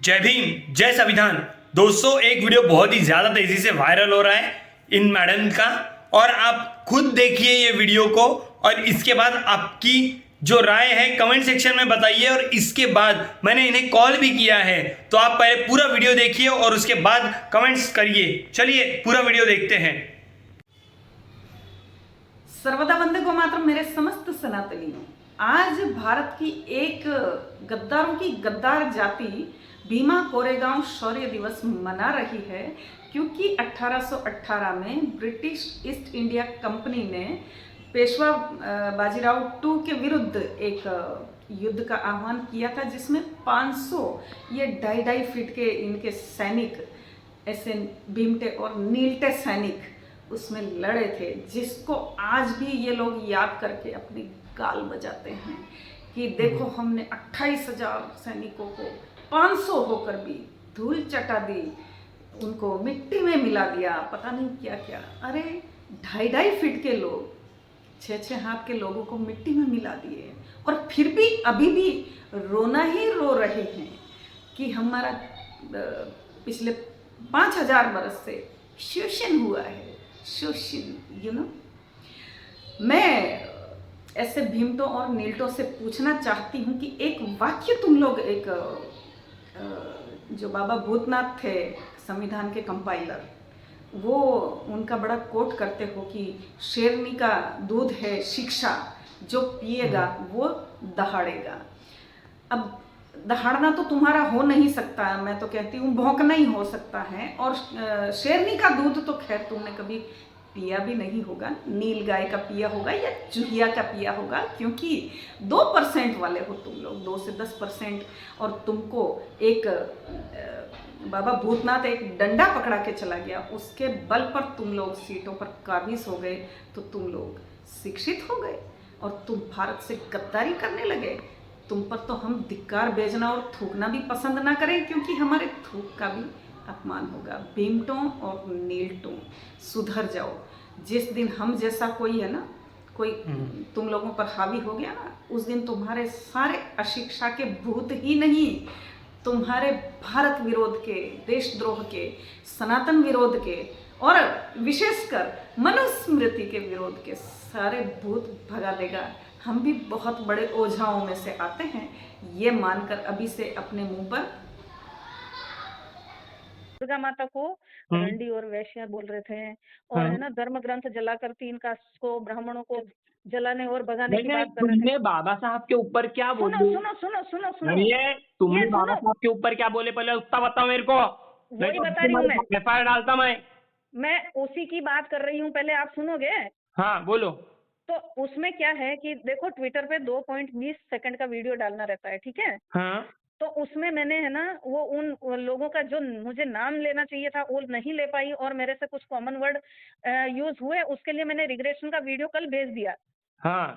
जय भीम, जय संविधान। दोस्तों, एक वीडियो बहुत ही ज़्यादा तेज़ी से वायरल हो रहा है इन मैडम का, और आप खुद देखिए ये वीडियो को और इसके बाद आपकी जो राय है कमेंट सेक्शन में बताइए। और इसके बाद मैंने इन्हें कॉल भी किया है, तो आप पहले पूरा वीडियो देखिए और उसके बाद कमेंट्स करिए। चलिए पूरा वीडियो देखते हैं। सर्वदा वंदे गो मातरम मेरे समस्त सनातनियों। आज भारत की एक गद्दारों की गद्दार जाति भीमा कोरेगांव शौर्य दिवस मना रही है, क्योंकि 1818 में ब्रिटिश ईस्ट इंडिया कंपनी ने पेशवा बाजीराव टू के विरुद्ध एक युद्ध का आह्वान किया था, जिसमें 500 ये 2.5 फीट के इनके सैनिक, ऐसे भीमटे और नीलटे सैनिक उसमें लड़े थे, जिसको आज भी ये लोग याद करके अपनी गाल बजाते हैं कि देखो हमने 28,000 सैनिकों को 500 होकर भी धूल चटा दी, उनको मिट्टी में मिला दिया, पता नहीं क्या क्या। अरे 2.5 फीट के लोग 6-6 हाथ के लोगों को मिट्टी में मिला दिए, और फिर भी अभी भी रोना ही रो रहे हैं कि हमारा पिछले 5,000 बरस से शोषण हुआ है। शोषण मैं ऐसे भीमटों और नीलटों से पूछना चाहती हूँ कि एक वाक्य तुम लोग, एक जो बाबा भूतनाथ थे संविधान के कंपाइलर, वो उनका बड़ा कोट करते हो कि शेरनी का दूध है शिक्षा, जो पिएगा वो दहाड़ेगा। अब दहाड़ना तो तुम्हारा हो नहीं सकता, मैं तो कहती हूँ भौंकना ही हो सकता है। और शेरनी का दूध तो खैर तुमने कभी पिया भी नहीं होगा, नील गाय का पिया होगा या चूहिया का पिया होगा, क्योंकि 2% वाले हो तुम लोग, 2 से 10%। और तुमको एक बाबा भूतनाथ एक डंडा पकड़ा के चला गया, उसके बल पर तुम लोग सीटों पर काबिज हो गए, तो तुम लोग शिक्षित हो गए और तुम भारत से गद्दारी करने लगे। तुम पर तो हम धिक्कार भेजना और थूकना भी पसंद ना करें, क्योंकि हमारे थूक का भी अपमान होगा। भीमटों और नीलटों, सुधर जाओ। जिस दिन हम जैसा कोई है ना, कोई तुम लोगों पर हावी हो गया ना, उस दिन तुम्हारे सारे अशिक्षा के भूत ही नहीं, तुम्हारे भारत विरोध के, देशद्रोह के, सनातन विरोध के और विशेषकर मनुस्मृति के विरोध के सारे भूत भगा देगा। हम भी बहुत बड़े ओझाओं में से आते हैं, ये मानकर अभी से अपने मुंह पर दुर्गा माता को रंडी और वैश्य बोल रहे थे, और है ना धर्म ग्रंथ जला कर 3 कास्ट को, ब्राह्मणों को जलाने और भगाने की बात कर रहे थे। तुमने बाबा साहब के ऊपर क्या बोले? सुनो तुमने बाबा साहब के ऊपर क्या बोले, पहले उतना बताओ मेरे को। वही बता रही हूँ मैं, FIR डालता मैं उसी की बात कर रही हूँ, पहले आप सुनोगे? हाँ बोलो। तो उसमें क्या है कि देखो, ट्विटर पे 2.20 सेकंड का वीडियो डालना रहता है, ठीक है? हाँ तो उसमें मैंने है ना वो उन लोगों का जो मुझे नाम लेना चाहिए था वो नहीं ले पाई, और मेरे से कुछ कॉमन वर्ड यूज हुए, उसके लिए मैंने रिग्रेशन का वीडियो कल भेज दिया। हाँ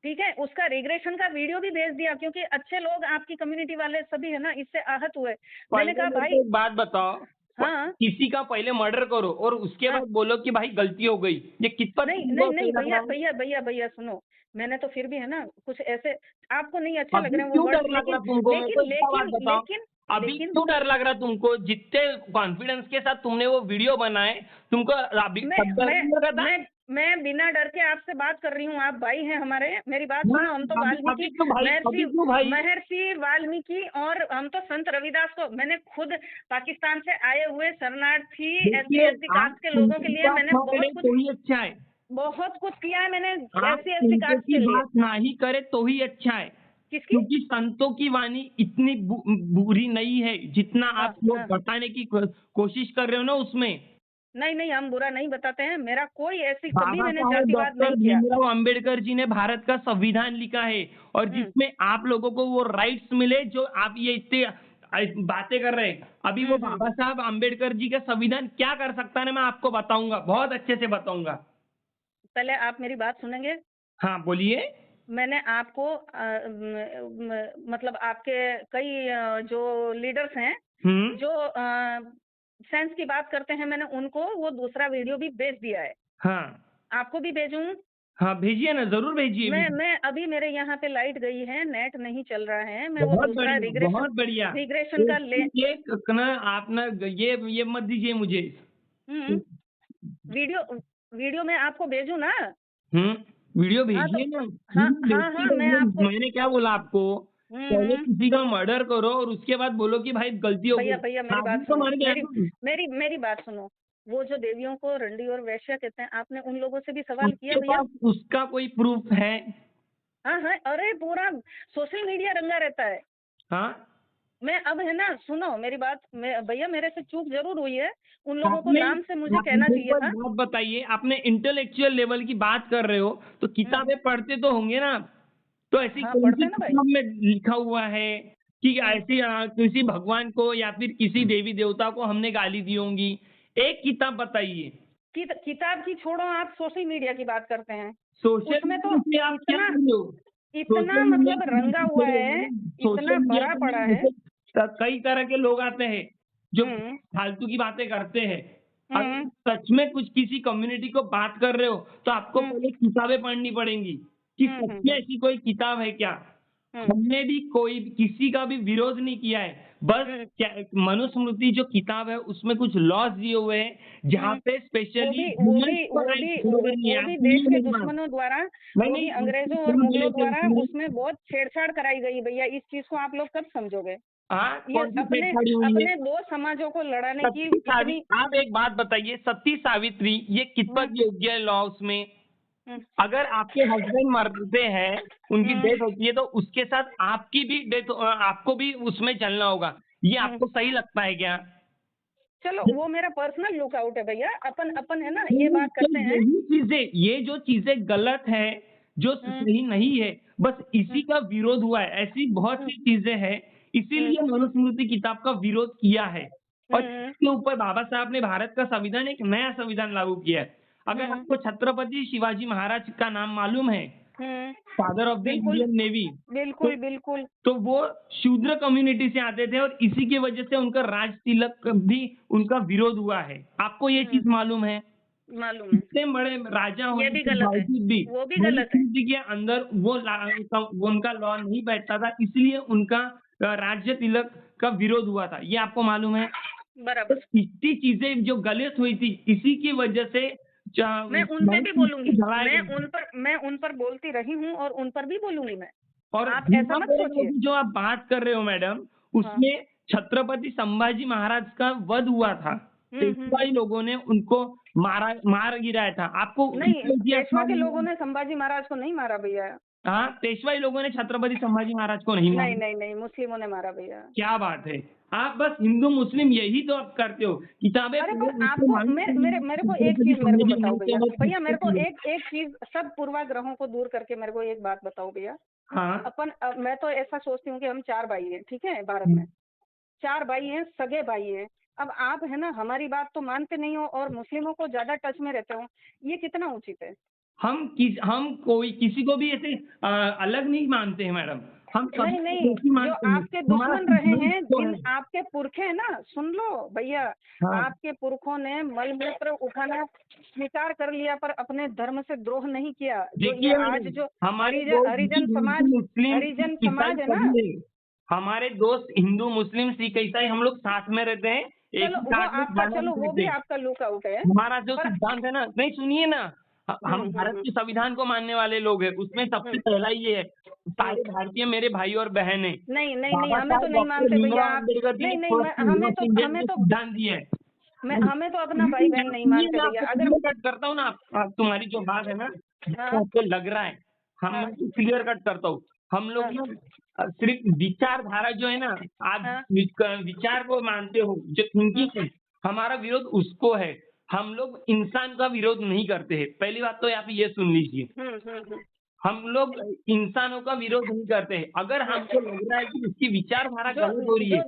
ठीक है, उसका रिग्रेशन का वीडियो भी भेज दिया, क्योंकि अच्छे लोग आपकी कम्युनिटी वाले सभी है ना इससे आहत हुए। मैंने कहा भाई, एक बात बताओ। हाँ किसी का पहले मर्डर करो और उसके हाँ, बाद बोलो कि भाई गलती हो गई, ये कितना नहीं भैया सुनो, मैंने तो फिर भी है ना कुछ ऐसे आपको नहीं अच्छे लग अभी रहे हैं वो क्यों डर वर्ड, लग रहा लेकिन तुमको? मेरे को लेकिन इतना बात लेकिन बताओ, लेकिन अभी लेकिन क्यों डर लग रहा तुमको? जितने कॉन्फिडेंस के साथ तुमने वो वीडियो बनाए, तुमको अभी मैं डर नहीं लगा था? मैं बिना डर के आपसे बात कर रही हूँ, आप भाई हैं हमारे, मेरी बात हाँ, सुनो। हम तो अभी क्यों भाई? अभी क्यों भाई? महर्षि वाल्मीकि और हम तो संत रविदास को, मैंने खुद पाकिस्तान से आए हुए शरणार्थी देखिए, SC आप कास्ट के लोगों के उनकी लिए बात मैंने ना करे तो ही अच्छा है। बहुत कुछ किया है, मैंने आप SC उनके कास्ट की के लिए। बात ना ही करे तो ही अच्छा है, किसकी? क्योंकि संतों की वाणी इतनी बुरी नहीं है जितना हाँ आप लोग हाँ, बताने की कोशिश कर रहे हो ना उसमें। नहीं हम बुरा नहीं बताते हैं, मेरा कोई ऐसी कभी बाबा मैंने साहेब जातिवाद डॉक्टर नहीं किया। भीमराव अंबेडकर जी ने भारत का संविधान लिखा है, और हम्म जिसमें आप लोगों को वो राइट्स मिले जो आप ये इतने बातें कर रहे हैं। अभी वो बाबा साहब अंबेडकर जी का संविधान क्या कर सकता है मैं आपको बताऊंगा, बहुत अच्छे से बताऊंगा। पहले आप मेरी बात सुनेंगे? हाँ बोलिए। मैंने आपको मतलब आपके कई जो लीडर्स हैं जो सेंस की बात करते हैं, मैंने उनको वो दूसरा वीडियो भी भेज दिया है। हाँ आपको भी भेजूं? हाँ भेजिए ना, जरूर भेजिए। मैं अभी मेरे यहाँ पे लाइट गई है, नेट नहीं चल रहा है, मैं वो बहुत दूसरा बढ़िया, बहुत बढ़िया। रिग्रेशन का ले ये ना आप ना ये मत दीजिए मुझे। हम्म, वीडियो वीडियो मैं आपको भेजूं ना? वीडियो हाँ तो भेजिए ना। हाँ वीडियो हाँ हाँ भेजिए। मैं आपको मैंने क्या बोला आपको? पहले किसी का मर्डर करो और उसके बाद बोलो कि भाई गलती हो गई। भैया भैया मेरी बात आदमी तो सुनो, मर गया मेरी ना। मेरी मेरी बात सुनो। वो जो देवियों को रंडी और वैश्या कहते हैं, आपने उन लोगों से भी सवाल किया उसके भैया? पास उसका कोई प्रूफ है? हाँ हाँ, अरे पूरा सोशल मीडिया रंगा रहता है। हाँ मैं अब है ना, सुनो मेरी बात, भैया मेरे से चूक जरूर हुई है, उन लोगों को आपने नाम से मुझे आप कहना मुझे चाहिए एक था। बात बताइए, आपने इंटेलेक्चुअल लेवल की बात कर रहे हो तो किताबें पढ़ते तो होंगे ना? तो ऐसी हाँ कौन पढ़ते सी हैं ना भाई। किताब में लिखा हुआ है कि ऐसी किसी भगवान को या फिर किसी देवी देवता को हमने गाली दी होंगी? एक किताब बताइए। किताब की छोड़ो, आप सोशल मीडिया की बात करते हैं। सोशल उसमें तो मीडिया से आप क्या इतना कर रहे हो? इतना सोशल मीडिया मतलब पे रंगा हुआ है, सोशल इतना मीडिया भरा पे पड़ा ना है। ऐसे कई तरह के लोग आते हैं जो हम्म फालतू की बातें करते हैं। अगर हम्म सच में कुछ किसी कम्युनिटी को बात कर रहे हो तो आपको पहले किताबें पढ़नी पड़ेंगी कि सच में ऐसी कोई किताब है क्या। हमने भी कोई किसी का भी विरोध नहीं किया है, बस क्या मनुस्मृति जो किताब है उसमें कुछ लॉज दिए हुए हैं जहाँ पे स्पेशली वो भी देश के दुश्मनों द्वारा, वो भी अंग्रेजों और मुगलों द्वारा उसमें बहुत छेड़छाड़ कराई गई। भैया इस चीज को आप लोग कब समझोगे? हाँ ये कौन सी अपने छेड़छाड़ी हुई है? अपने दो समाजों को लड़ाने की सती इतनी सावित्री, आप एक बात बताइए, सती सावित्री ये कितपत योग्य है लॉ उसमें? अगर आपके हस्बैंड मरते हैं, उनकी डेथ होती है तो उसके साथ आपकी भी डेथ, आपको भी उसमें चलना होगा। ये आपको सही लगता है क्या? चलो वो मेरा पर्सनल लुकआउट है भैया, अपन अपन है ना ये बात करते हैं। यही चीजें, ये जो चीजें गलत है, जो सही नहीं है, बस इसी का विरोध हुआ है। ऐसी बहुत सी चीजें हैं, इसीलिए मनुस्मृति किताब का विरोध किया है। और इसके ऊपर बाबा साहब ने भारत का संविधान, एक नया संविधान लागू किया है। अगर आपको छत्रपति शिवाजी महाराज का नाम मालूम है, father of the Indian navy, बिल्कुल बिल्कुल। तो वो शूद्र कम्युनिटी से आते थे और इसी की वजह से उनका राज तिलक भी उनका विरोध हुआ है। आपको ये चीज मालूम है? मालूम है। इतने बड़े राजा ये होने भी के गलत है, बावजूद भी वो भी गलत है। मनुस्मृति के अंदर वो उनका लॉ नहीं बैठता था, इसलिए उनका राज्य तिलक का विरोध हुआ था। ये आपको मालूम है? बराबर। तो इतनी चीजें जो गलत हुई थी, इसी की वजह से मैं उन पे भी बोलूंगी, जलाए मैं उन पर बोलती रही हूँ और उन पर भी बोलूंगी मैं। और आप ऐसा मत सोचिए। जो आप बात कर रहे हो मैडम, उसमें छत्रपति संभाजी महाराज का वध हुआ था। पेशवाई लोगों ने उनको मार गिराया था। आपको नहीं, पेशवा के लोगों ने संभाजी महाराज को नहीं मारा भैया। हाँ, पेशवाई लोगों ने छत्रपति संभाजी महाराज को नहीं मारा। नहीं, मुस्लिमों ने मारा भैया। क्या बात है, आप बस हिंदू मुस्लिम यही तो आप करते हो, किताबें। अरे पर आपको मेरे को एक चीज मेरे को बताओ भैया मेरे को एक चीज, सब पूर्वाग्रहों को दूर करके मेरे को एक बात बताओ भैया। हाँ, मैं तो ऐसा सोचती हूँ कि हम 4 भाई हैं, ठीक है, भारत में 4 भाई हैं, सगे भाई हैं। अब आप है ना हमारी बात तो मानते नहीं हो और मुस्लिमों को ज्यादा टच में रहते हो, ये कितना उचित है? हम कोई किसी को भी ऐसे अलग नहीं मानते हैं मैडम। हम नहीं, जो आपके दुश्मन रहे हैं, जिन आपके पुरखे हैं ना, सुन लो भैया, आपके पुरखों ने मल मूत्र उठाना स्वीकार कर लिया पर अपने धर्म से द्रोह नहीं किया। जो ये आज जो हरिजन समाज है ना, हमारे दोस्त हिंदू मुस्लिम सिख ईसाई हम लोग साथ में रहते हैं। चलो वो भी आपका लुकआउट है। हमारा जो सिद्धांत है ना, नहीं सुनिए ना, हम भारत के संविधान को मानने वाले लोग हैं, उसमें सबसे पहला ये है, सारे भारतीय मेरे भाई और बहन है। नहीं, हमें तो नहीं मानते भैया आप। हमें तो सिद्धांत दिए है। हमें तो अपना भाई बहन नहीं मानते भैया। अगर कट करता हूँ ना, तुम्हारी जो बात है ना, आपको लग रहा है, हम क्लियर कट करता हूँ। हम लोग ना सिर्फ विचारधारा जो है ना, आप विचार को मानते हो, जो थिंकिंग है, हमारा विरोध उसको है। हम लोग इंसान का विरोध नहीं करते हैं। पहली बात तो आप ये सुन लीजिए, हम लोग इंसानों का विरोध नहीं करते हैं। अगर हमको लग रहा है कि उसकी विचारधारा गलत हो रही है,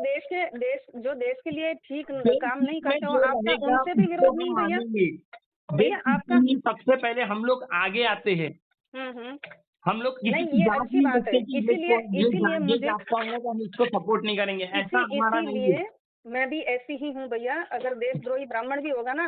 जो देश के लिए ठीक काम नहीं करते हो, आपका उनसे भी विरोध नहीं भैया। आपका सबसे पहले हम लोग आगे आते हैं। हम लोग नहीं, ये अच्छी बात है, इसीलिए मुझे हम उसको सपोर्ट नहीं करेंगे, ऐसा हमारा नहीं है। मैं भी ऐसी ही हूँ भैया। अगर देशद्रोही ब्राह्मण भी होगा ना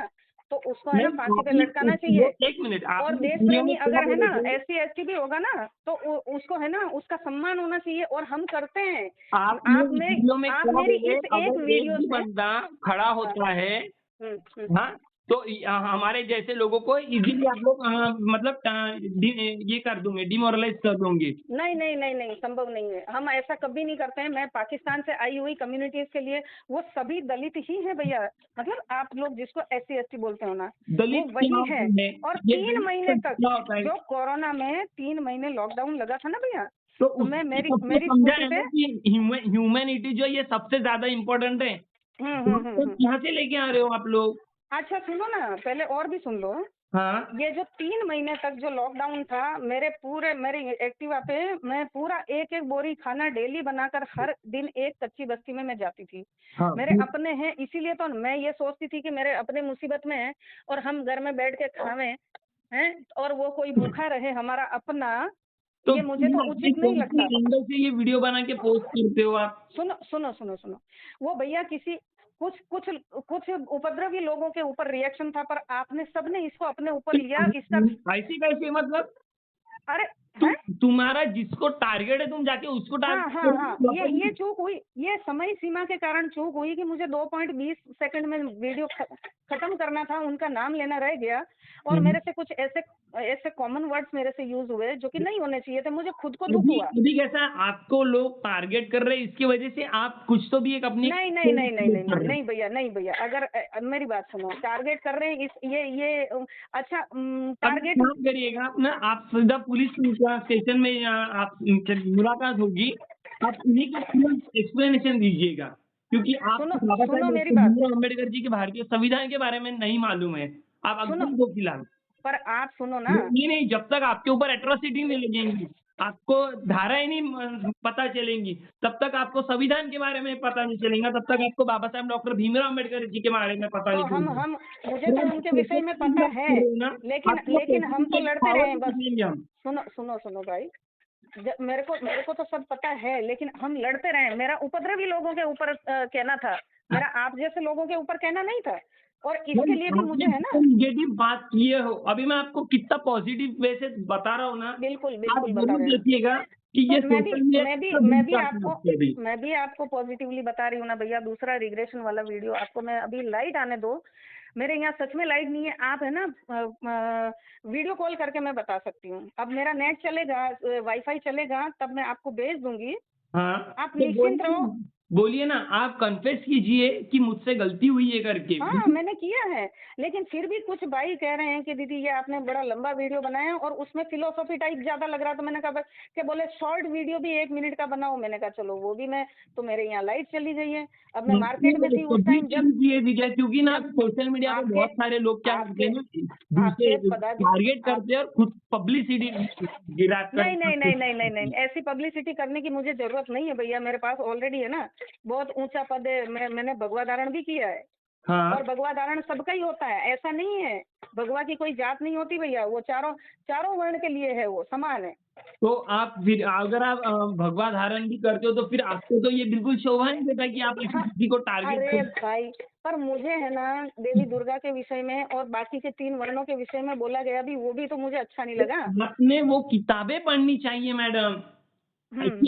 तो उसको है ना नहीं, फांसी पे आपने लटकाना वो- चाहिए। एक मिनट, और आपने देश वीडियो प्रेमी में क्या अगर है ना बोले थे? SC ST भी होगा ना तो उसको है ना उसका सम्मान होना चाहिए, और हम करते हैं। आपने आप वीडियो में आप क्या मेरी बोले? इस एक अगर एक वीडियो भी से। बंदा खड़ा हाँ, होता है, हम्म। हाँ, तो हमारे जैसे लोगों को इजीली आप लोग मतलब ये कर दूंगे, डिमोरलाइज कर दोगे। नहीं नहीं नहीं नहीं, संभव नहीं है, हम ऐसा कभी नहीं करते हैं। मैं पाकिस्तान से आई हुई कम्युनिटीज के लिए, वो सभी दलित ही है भैया। मतलब आप लोग जिसको SC ST बोलते हो ना, वो दलित वही क्या है। है? और ये 3 दलित महीने तक क्या होता है? जो कोरोना में 3 महीने लॉकडाउन लगा था ना भैया, तो तो मैं उससे मेरी सबको मेरी समझा स्कूटी है पे। ना कि ह्यूमैनिटी जो है ये सबसे ज्यादा इम्पोर्टेंट है। तो हम्म। यहाँ से लेके आ रहे हो आप लोग? अच्छा सुनो ना, पहले और भी सुन लो। हाँ, ये जो 3 महीने तक जो लॉकडाउन था, मेरी एक्टिवा पे मैं पूरा एक एक बोरी खाना डेली बनाकर हर दिन एक कच्ची बस्ती में मैं जाती थी। हाँ, मेरे अपने हैं, इसीलिए तो मैं ये सोचती थी कि मेरे अपने मुसीबत में है और हम घर में बैठ के खावें हैं, और वो कोई भूखा रहे हमारा अपना। तो ये मुझे तो अपने उचित नहीं कौन सी लगता। एंगल से ये वीडियो बना के पोस्ट करते हो आप? सुनो, वो भैया किसी कुछ कुछ कुछ उपद्रवी लोगों के ऊपर रिएक्शन था, पर आपने सबने इसको अपने ऊपर लिया इसका। ऐसी कैसे मतलब? अरे तुम है। तुम्हारा जिसको टारगेट है तुम जाके उसको टारगेट हाँ, ये करो। चूक हुई, ये समय सीमा के कारण चूक हुई कि मुझे 2.20 सेकंड में वीडियो खत्म करना था, उनका नाम लेना रह गया, और मेरे से कुछ ऐसे ऐसे कॉमन वर्ड्स मेरे से यूज हुए जो कि नहीं होने चाहिए थे, मुझे खुद को दुख अभी हुआ। अभी कैसा है, आपको लोग टारगेट कर रहे हैं, इसकी वजह से आप कुछ तो भी एक अपनी नहीं भैया, नहीं भैया, अगर मेरी बात सुनो, टारगेट कर रहे हैं इस ये अच्छा अब टारगेट। काम करिएगा आप ना, आप सीधा पुलिस स्टेशन में आप मुलाकात होगी, आप उन्हीं को पूरा एक्सप्लेनेशन दीजिएगा, क्योंकि आपको बाबा सुनो साहेब मेरी डॉक्टर बात। भीमराव अम्बेडकर जी के भारतीय संविधान के बारे में नहीं मालूम है, आप सुनो, अग्नि को खिलाएं। पर आप सुनो ना। नहीं, जब तक आपके ऊपर एट्रोसिटी नहीं लगेंगी, आपको धाराएं नहीं पता चलेंगी, तब तक आपको संविधान के बारे में पता नहीं चलेगा, तब तक आपको बाबा साहब डॉक्टर भीमराव अम्बेडकर जी के बारे में पता तो नहीं चलेगा। हम मुझे तो उनके विषय में पता है, लेकिन हम तो लड़ते रहे हैं बस। सुनो भाई, मेरे को तो सब पता है, लेकिन हम लड़ते रहे। मेरा उपद्रवी लोगों के ऊपर कहना था, मेरा आप जैसे लोगों के ऊपर कहना नहीं था, और इसके लिए भी मुझे है ना। नेगेटिव बात किए हो, अभी मैं आपको कितना पॉजिटिव वे से बता रहा हूँ ना, बिल्कुल आप बता जरूर रहे हैं। देखिएगा कि तो ये सोशल मीडिया मैं भी आपको पॉजिटिवली बता रही हूँ ना भैया। दूसरा रिग्रेशन वाला वीडियो आपको मैं अभी लाइट आने दो, मेरे यहाँ सच में लाइट नहीं है। आप है ना वीडियो कॉल करके मैं बता सकती हूँ। अब मेरा नेट चलेगा, वाईफाई चलेगा, तब मैं आपको भेज दूंगी। हाँ, आप तो निश्चिंत रहो। बोलिए ना, आप कन्फेस कीजिए कि मुझसे गलती हुई है करके। हाँ, मैंने किया है, लेकिन फिर भी कुछ भाई कह रहे हैं कि दीदी ये आपने बड़ा लंबा वीडियो बनाया और उसमें फिलोसॉफी टाइप ज्यादा लग रहा, तो मैंने कहा कि बोले शॉर्ट वीडियो भी 1 मिनट का बनाओ। मैंने कहा चलो वो भी मैं, तो मेरे यहाँ लाइट चली गई है। अब मैं मार्केट में थी उस टाइम जब विजय, क्योंकि ना सोशल मीडिया पे बहुत सारे लोग क्या करते हैं ना, दूसरे टारगेट करते हैं और खुद पब्लिसिटी गिरा कर। नहीं, ऐसी पब्लिसिटी करने की मुझे जरूरत नहीं है भैया। मेरे पास ऑलरेडी है ना बहुत ऊंचा पद है, मैंने भगवा धारण भी किया है। हाँ, और भगवा धारण सबका ही होता है, ऐसा नहीं है। भगवा की कोई जात नहीं होती भैया, वो चारों वर्ण के लिए है, वो समान है। तो आप फिर अगर आप भगवा धारण भी करते हो तो फिर आपको तो ये बिल्कुल शोभा नहीं देता कि आप किसी को टारगेट अरे भाई, पर मुझे है ना देवी दुर्गा के विषय में और बाकी के 3 वर्णों के विषय में बोला गया भी, वो भी तो मुझे अच्छा नहीं लगा। आपने वो किताबें पढ़नी चाहिए मैडम।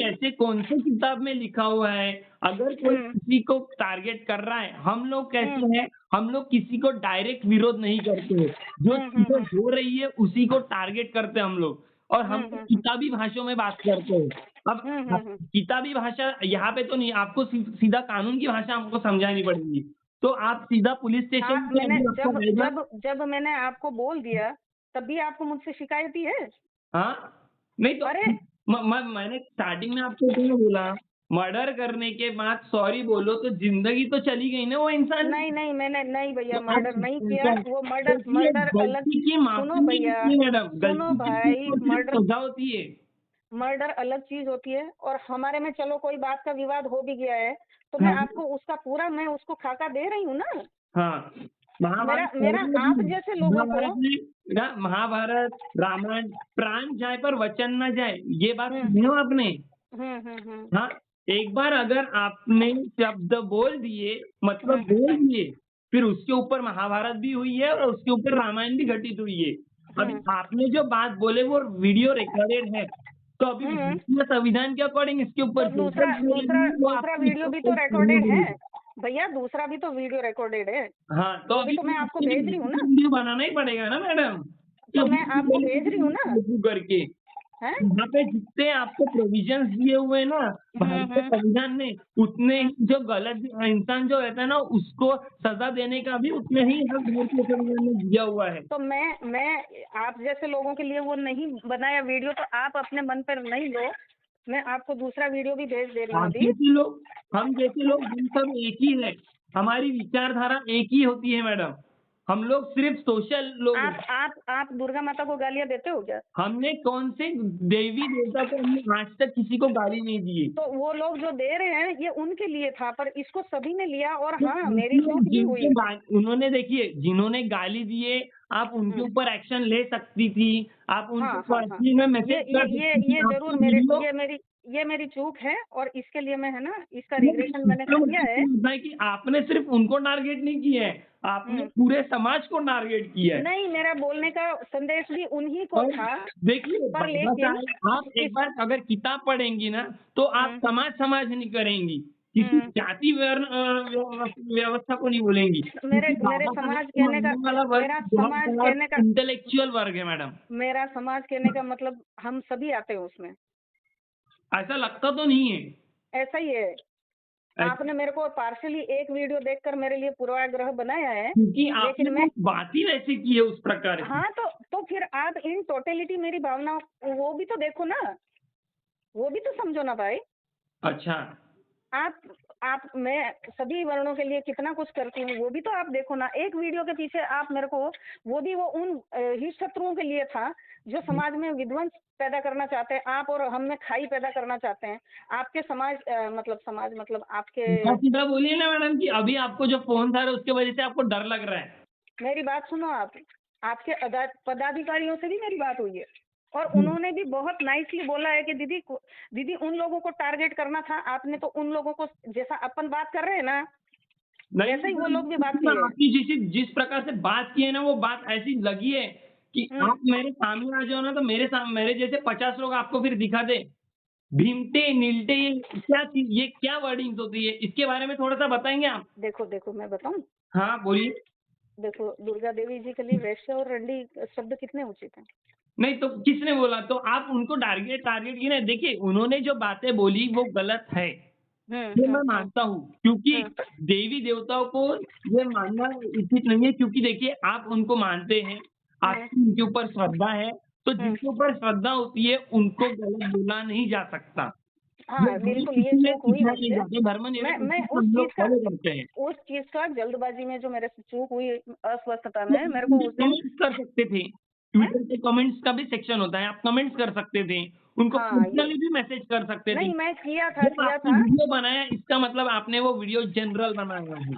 ऐसे कौन से किताब में लिखा हुआ है, अगर कोई किसी को टारगेट कर रहा है, हम लोग कैसे हैं, हम लोग किसी को डायरेक्ट विरोध नहीं करते, जो चीजें हो रही है उसी को टारगेट करते हैं हम लोग, और हम किताबी भाषाओं में बात करते हैं। अब किताबी भाषा यहाँ पे तो नहीं, आपको सीधा कानून की भाषा हमको समझानी पड़ेगी, तो आप सीधा पुलिस स्टेशन जब मैंने आपको बोल दिया तब भी आपको मुझसे शिकायत ही है। हाँ, नहीं तो अरे मैंने स्टार्टिंग में आपको क्या बोला, मर्डर करने के बाद सॉरी बोलो तो जिंदगी तो चली गई ना वो इंसान। नहीं मैंने नहीं भैया, मर्डर नहीं किया। वो मर्डर अलग। सुनो भैया, सुनो भाई, मर्डर होती है, मर्डर अलग चीज होती है। और हमारे में चलो कोई बात का विवाद हो भी गया है, तो मैं आपको उसका पूरा मैं उसको खाका दे रही हूँ ना। हाँ, मेरा आप जैसे लोगों को महाभारत रामायण, प्राण जाए पर वचन न जाए, ये बात सुनी हो आपने? हाँ, एक बार अगर आपने शब्द बोल दिए मतलब बोल दिए, फिर उसके ऊपर महाभारत भी हुई है और उसके ऊपर रामायण भी घटित हुई है। अभी आपने जो बात बोले वो वीडियो रिकॉर्डेड है, तो अभी भारतीय संविधान के अकॉर्डिंग इसके तो ऊपर दूसरा दूसरा दूसरा वीडियो भी तो रिकॉर्डेड है भैया, दूसरा भी तो वीडियो रिकॉर्डेड है। हाँ, तो वो भी तो मैं आपको भेज रही हूँ ना, वीडियो बनाना ही पड़ेगा ना मैडम, तो मैं आपको भेज रही हूँ ना। करके हैं? यहाँ पे जितने आपको प्रोविजंस दिए हुए हैं ना भारतीय संविधान ने, उतने ही जो गलत इंसान जो रहता है ना उसको सजा देने का भी उतने ही हक भारतीय संविधान ने दिया हुआ है। तो मैं आप जैसे लोगों के लिए वो नहीं बनाया वीडियो, तो आप अपने मन पर नहीं लो। मैं आपको दूसरा वीडियो भी भेज दे रही हूँ अभी। हम जैसे लोग हम सब एक ही है, हमारी विचारधारा एक ही होती है मैडम। हम लोग सिर्फ सोशल लोग हैं। आप दुर्गा माता को गालियाँ देते हो क्या? हमने कौन से देवी देवता को हमने आज तक किसी को गाली नहीं दी। तो वो लोग जो दे रहे हैं ये उनके लिए था, पर इसको सभी ने लिया और हाँ मेरी चूक भी हुई। उन्होंने देखिए जिन्होंने गाली दिए आप उनके ऊपर एक्शन ले सकती थी, आप उनको पर्सनली में मैसेज कर सकती थी। ये जरूर ये मेरी चूक है और इसके लिए मैं है ना इसका रिग्रेशन मैंने कर दिया है। कि आपने सिर्फ उनको टारगेट नहीं किया है, आपने पूरे समाज को टारगेट किया है। नहीं, मेरा बोलने का संदेश भी उन्हीं को था। देखिए पर लेकिन आप एक बार अगर किताब पढ़ेंगी ना तो आप समाज नहीं करेंगी, किसी जाति व्यवस्था को नहीं बोलेंगी। मेरे समाज कहने का मेरा समाज कहने का इंटेलेक्चुअल वर्ग है मैडम। मेरा समाज कहने का मतलब हम सभी आते हैं उसमें। ऐसा लगता तो नहीं है। ऐसा ही है। आपने मेरे को पार्शली एक वीडियो देखकर मेरे लिए पूर्वाग्रह बनाया है, क्योंकि आपने मैं बात ही वैसे की है उस प्रकार। हाँ, तो फिर आप इन टोटलिटी मेरी भावना वो भी तो देखो ना, वो भी तो समझो ना भाई। अच्छा, आप मैं सभी वर्णों के लिए कितना कुछ करती हूँ, वो भी तो आप देखो ना। एक वीडियो के पीछे आप मेरे को वो उन हित शत्रुओं के लिए था जो समाज में विध्वंस पैदा करना चाहते हैं, आप और हम में खाई पैदा करना चाहते हैं। आपके समाज मतलब आपके सीधा बोलिए ना मैडम कि अभी आपको जो फोन था उसके वजह से आपको डर लग रहा है। मेरी बात सुनो, आपके पदाधिकारियों से भी मेरी बात हुई है और उन्होंने भी बहुत नाइसली बोला है कि दीदी उन लोगों को टारगेट करना था, आपने तो उन लोगों को जैसा अपन बात कर रहे हैं ना वैसे ही वो लोग भी बात किए। आपकी जिस प्रकार से बात की है ना वो बात ऐसी लगी है कि आप मेरे सामने आ जाओ ना तो मेरे जैसे 50 लोग आपको फिर दिखा दे। भीमटे नीलटे ये क्या वर्डिंग्स होती है, इसके बारे में थोड़ा सा बताएंगे आप? देखो मैं बताऊं? हाँ बोलिए। देखो दुर्गा देवी जी के लिए वैश्य और रंडी शब्द कितने उचित हैं? नहीं तो किसने बोला? तो आप उनको टारगेट की ना। देखिए उन्होंने जो बातें बोली वो गलत है, ये मैं मानता हूँ, क्योंकि देवी देवताओं को ये मानना उचित नहीं है। क्योंकि देखिए आप उनको मानते हैं, आपकी उनके ऊपर श्रद्धा है, तो जिनके ऊपर श्रद्धा होती है उनको गलत बोला नहीं जा सकता। हाँ बिल्कुल, ये चूक हुई मुझसे। धर्म मैं उस चीज का जल्दबाजी में जो मेरे से चूक हुई अस्वस्थता में मेरे को उस दिन कर सकते थे। ट्विटर पे कमेंट्स का भी सेक्शन होता है, आप कमेंट्स कर सकते थे, उनको पर्सनली भी मैसेज कर सकते थे। नहीं, मैं किया था वीडियो बनाया इसका मतलब आपने वो वीडियो जनरल बनाया है।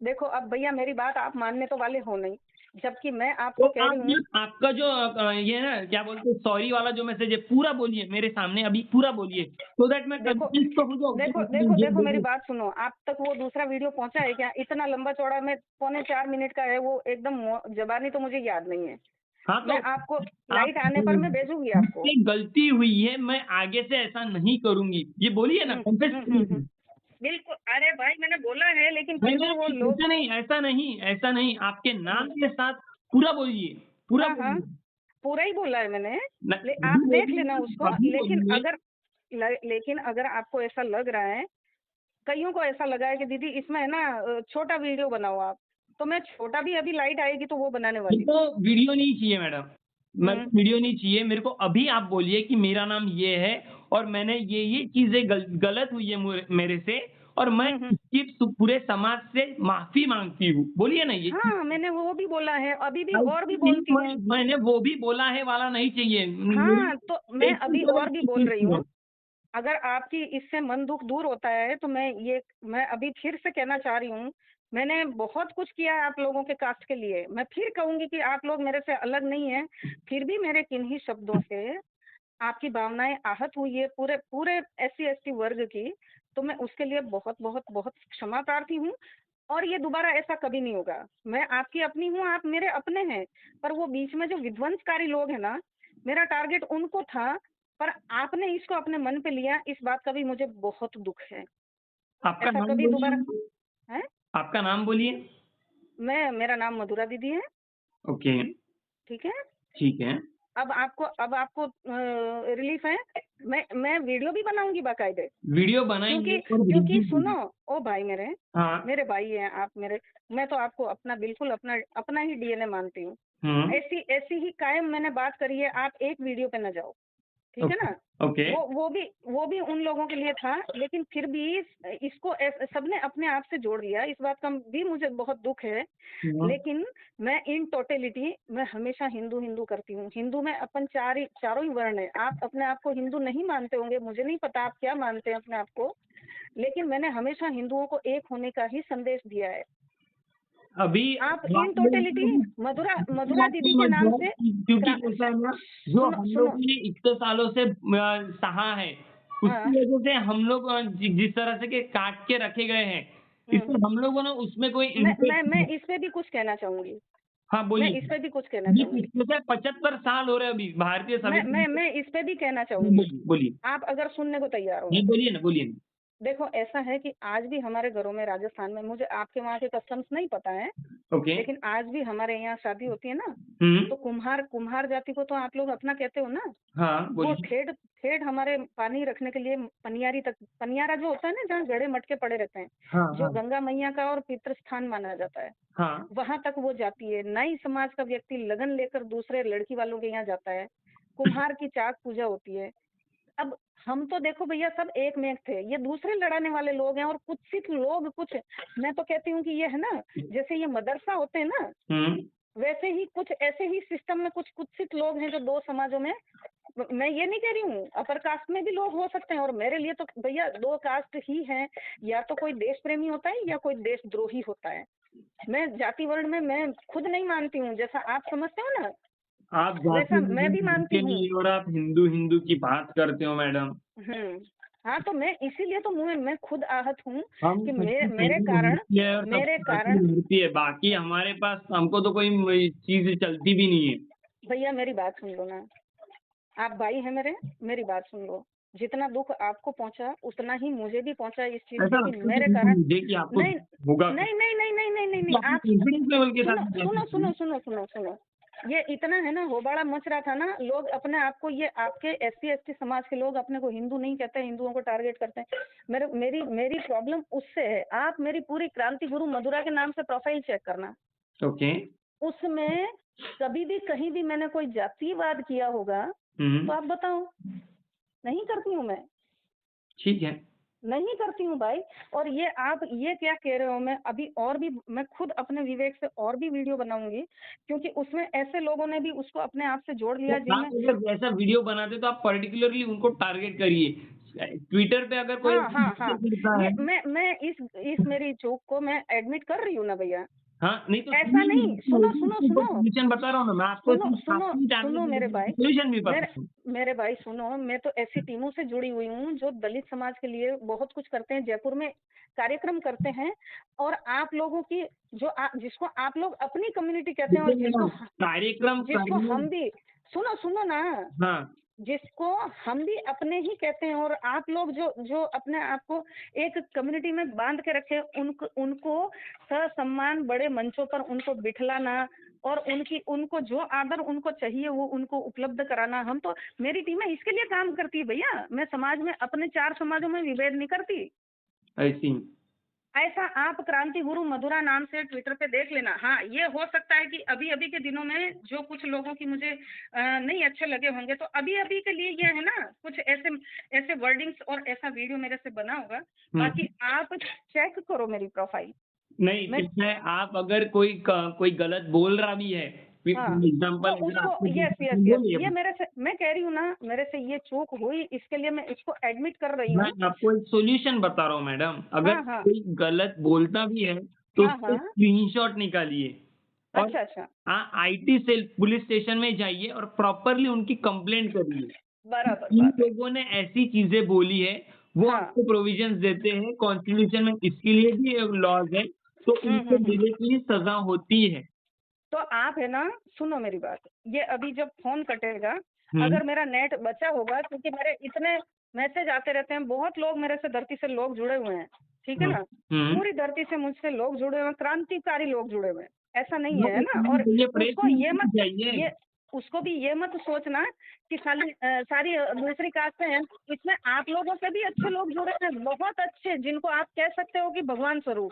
देखो अब भैया मेरी बात आप मानने तो वाले हो नहीं, जबकि मैं आपको कह रही हूँ आपका जो ये ना क्या बोलते हैं सॉरी वाला जो मैसेज है पूरा बोलिए मेरे सामने, अभी पूरा बोलिए सो दैट मैं देखो मेरी बात सुनो। आप तक वो दूसरा वीडियो पहुंचा है क्या? इतना लंबा चौड़ा में 3.25 मिनट का है वो, एकदम जबानी तो मुझे याद नहीं है। हाँ, तो मैं आपको लाइट आने पर मैं भेजूंगी आपको। गलती हुई है, मैं आगे से ऐसा नहीं करूंगी, ये बोलिए ना। बिल्कुल, अरे भाई मैंने बोला है लेकिन फिर भी वो लोग ऐसा नहीं आपके नाम के साथ पूरा बोलिए, पूरा ही बोला है मैंने। आप देख लेना उसको। लेकिन अगर आपको ऐसा लग रहा है, कईयों को ऐसा लगा है कि दीदी इसमें है ना छोटा वीडियो बनाओ आप, तो मैं छोटा भी अभी लाइट आएगी तो वो बनाने वाली। तो वीडियो नहीं चाहिए मैडम, वीडियो नहीं चाहिए मेरे को। अभी आप बोलिए कि मेरा नाम ये है और मैंने ये चीजें गलत हुई है मेरे से और मैं इसकी पूरे समाज से माफी मांगती हूँ। बोलिए ना ये। हाँ, मैंने वो भी बोला है, अभी भी और भी बोलती हूँ। मैंने वो भी बोला है वाला नहीं चाहिए। हाँ, तो मैं अभी और भी बोल रही हूँ। अगर आपकी इससे मन दुख दूर होता है तो मैं अभी फिर से कहना चाह रही हूँ, मैंने बहुत कुछ किया है आप लोगों के कास्ट के लिए। मैं फिर कहूंगी कि आप लोग मेरे से अलग नहीं हैं, फिर भी मेरे किन्हीं शब्दों से आपकी भावनाएं आहत हुई है पूरे SC ST वर्ग की, तो मैं उसके लिए बहुत बहुत बहुत क्षमा प्रार्थी हूँ। और ये दोबारा ऐसा कभी नहीं होगा। मैं आपकी अपनी हूँ, आप मेरे अपने हैं, पर वो बीच में जो विध्वंसकारी लोग हैं ना, मेरा टारगेट उनको था, पर आपने इसको अपने मन पे लिया, इस बात का भी मुझे बहुत दुख है। आपका ऐसा नाम कभी दोबारा बोलिए, है। आपका नाम बोलिए। मेरा नाम मधुरा दीदी है। ओके, ठीक है। ठीक है। अब आपको रिलीफ है। मैं वीडियो भी बनाऊंगी बाकायदे, वीडियो बनाएंगे क्योंकि और क्योंकि भेजेंगे। सुनो, ओ भाई हाँ। मेरे भाई हैं आप मेरे। मैं तो आपको अपना बिल्कुल अपना अपना ही डीएनए मानती हूँ। ऐसी ऐसी ही कायम मैंने बात करी है, आप एक वीडियो पे न जाओ, ठीक है ना। ओके। वो भी उन लोगों के लिए था, लेकिन फिर भी इसको सबने अपने आप से जोड़ लिया, इस बात का भी मुझे बहुत दुख है। लेकिन मैं इन टोटलिटी मैं हमेशा हिंदू हिंदू करती हूँ। हिंदू में अपन चारों ही वर्ण है। आप अपने आप को हिंदू नहीं मानते होंगे, मुझे नहीं पता आप क्या मानते हैं अपने आप को, लेकिन मैंने हमेशा हिंदुओं को एक होने का ही संदेश दिया है। अभी आप इन टोटलिटी मधुरा दीदी के नाम से, क्योंकि ऐसा है ना, जो हम लोगों ने इतने सालों से सहा है, उसकी वजह से हम लोग जिस तरह से के काट के रखे गए हैं, इसमें हम लोगों ने उसमें कोई मैं इस पे भी कुछ कहना चाहूंगी। हाँ बोलिए। मैं इस पे भी कुछ कहना चाहूंगी। 75 साल हो रहे हैं अभी भारतीय संविधान। मैं इस पे भी कहना चाहूंगी। बोलिए। आप अगर सुनने को तैयार हो। नहीं, बोलिए ना, बोलिए ना। देखो ऐसा है कि आज भी हमारे घरों में राजस्थान में, मुझे आपके वहाँ के कस्टम्स नहीं पता है, ओके। लेकिन आज भी हमारे यहाँ शादी होती है ना, तो कुम्हार जाति को तो आप लोग अपना कहते हो ना। हाँ वो बोलिए। ठेठ हमारे पानी रखने के लिए पनियारा जो होता है ना, जहाँ गड़े मटके पड़े रहते हैं, हाँ, जो हाँ, गंगा मैया का और पितृ स्थान माना जाता है, हाँ। वहां तक वो जाती है। नाई समाज का व्यक्ति लगन लेकर दूसरे लड़की वालों के यहाँ जाता है। कुम्हार की चाक पूजा होती है। अब हम तो देखो भैया सब एक में एक थे, ये दूसरे लड़ाने वाले लोग हैं, और कुछ लोग कुछ, मैं तो कहती हूँ कि ये है ना, जैसे ये मदरसा होते हैं ना, वैसे ही कुछ ऐसे ही सिस्टम में कुछ लोग हैं जो दो समाजों में, मैं ये नहीं कह रही हूँ अपर कास्ट में भी लोग हो सकते हैं, और मेरे लिए तो भैया दो कास्ट ही हैं, या तो कोई देश प्रेमी होता है या कोई देशद्रोही होता है। मैं जाति वर्ण में मैं खुद नहीं मानती हूँ, जैसा आप समझते हो ना, आप वैसा मैं भी मानती हूँ। और आप हिंदू हिंदू की बात करते हो मैडम। हाँ, तो मैं इसीलिए तो मैं खुद आहत हूँ कि मेरे मेरे कारण है, बाकी हमारे पास हमको तो कोई चीज चलती भी नहीं है। भैया मेरी बात सुन लो ना, आप भाई हैं मेरी बात सुन लो। जितना दुख आपको पहुंचा उतना ही मुझे भी पहुंचा इस चीज से कि मेरे कारण नहीं आप सुनो, ये इतना है ना, होबाड़ा मच रहा था ना, लोग अपने आप को, ये आपके SC ST समाज के लोग अपने को हिंदू नहीं कहते, हिंदुओं को टारगेट करते हैं। मेरी प्रॉब्लम उससे है। आप मेरी पूरी क्रांति गुरु मधुरा के नाम से प्रोफाइल चेक करना। ओके। उसमें कभी भी कहीं भी मैंने कोई जातिवाद किया होगा तो आप बताओ। नहीं करती हूँ मैं। ठीक है, नहीं करती हूँ भाई। और ये आप ये क्या कह रहे हो, मैं अभी और भी, मैं खुद अपने विवेक से और भी वीडियो बनाऊंगी, क्योंकि उसमें ऐसे लोगों ने भी उसको अपने आप से जोड़ लिया। तो आप अगर ऐसा वीडियो बनाते तो आप पर्टिकुलरली उनको टारगेट करिए। ट्विटर पे अगर कोई हाँ। मैं इस मेरी चूक को मैं एडमिट कर रही हूँ ना भैया। हाँ, नहीं तो ऐसा नहीं, सुनो सोल्यूशन बता रहा हूँ ना मैं आपको। सुनो मेरे भाई, सोल्यूशन भी पता मेरे भाई सुनो, मैं तो ऐसी टीमों से जुड़ी हुई हूँ जो दलित समाज के लिए बहुत कुछ करते हैं, जयपुर में कार्यक्रम करते हैं, और आप लोगों की जिसको आप लोग अपनी कम्युनिटी कहते हैं, और जिसको हम भी सुनो ना, हाँ, जिसको हम भी अपने ही कहते हैं, और आप लोग जो अपने आप को एक कम्युनिटी में बांध के रखे, उनको ससम्मान बड़े मंचों पर उनको बिठलाना, और उनको जो आदर उनको चाहिए वो उनको उपलब्ध कराना। हम तो, मेरी टीमें इसके लिए काम करती है भैया। मैं समाज में अपने 4 समाजों में विभेद नहीं करती। ऐसा आप क्रांति गुरु मधुरा नाम से ट्विटर पे देख लेना। हाँ, ये हो सकता है कि अभी के दिनों में जो कुछ लोगों की मुझे नहीं अच्छे लगे होंगे, तो अभी के लिए ये है ना, कुछ ऐसे वर्डिंग्स और ऐसा वीडियो मेरे से बना होगा। बाकी आप चेक करो मेरी प्रोफाइल। नहीं, आप अगर कोई गलत बोल रहा भी है, एग्जाम्पल, तो ये मेरे से, मैं कह रही हूँ ना, मेरे से ये चूक हुई, इसके लिए मैं इसको एडमिट कर रही हूँ। मैं आपको एक सोल्यूशन बता रहा हूँ मैडम। अगर कोई गलत बोलता भी है तो उसको स्क्रीनशॉट निकालिए, और IT सेल पुलिस स्टेशन में जाइए और प्रॉपरली उनकी कंप्लेंट करिए। बराबर। इन लोगों ने ऐसी चीजें बोली है, वो आपको प्रोविजंस देते हैं कॉन्स्टिट्यूशन में, इसके लिए भी लॉज है। तो उनको डायरेक्टली सजा होती है। तो आप है ना, सुनो मेरी बात, ये अभी जब फोन कटेगा, अगर मेरा नेट बचा होगा, क्योंकि मेरे इतने मैसेज आते रहते हैं, बहुत लोग मेरे से धरती से लोग जुड़े हुए हैं, ठीक है ना, पूरी धरती से मुझसे लोग जुड़े हुए हैं, क्रांतिकारी लोग जुड़े हुए हैं, ऐसा नहीं है ना। और उसको ये मत ये उसको भी ये मत सोचना कि सारी दूसरी कास्ट हैं, इसमें आप लोगों से भी अच्छे लोग जुड़े हैं, बहुत अच्छे, जिनको आप कह सकते हो कि भगवान स्वरूप।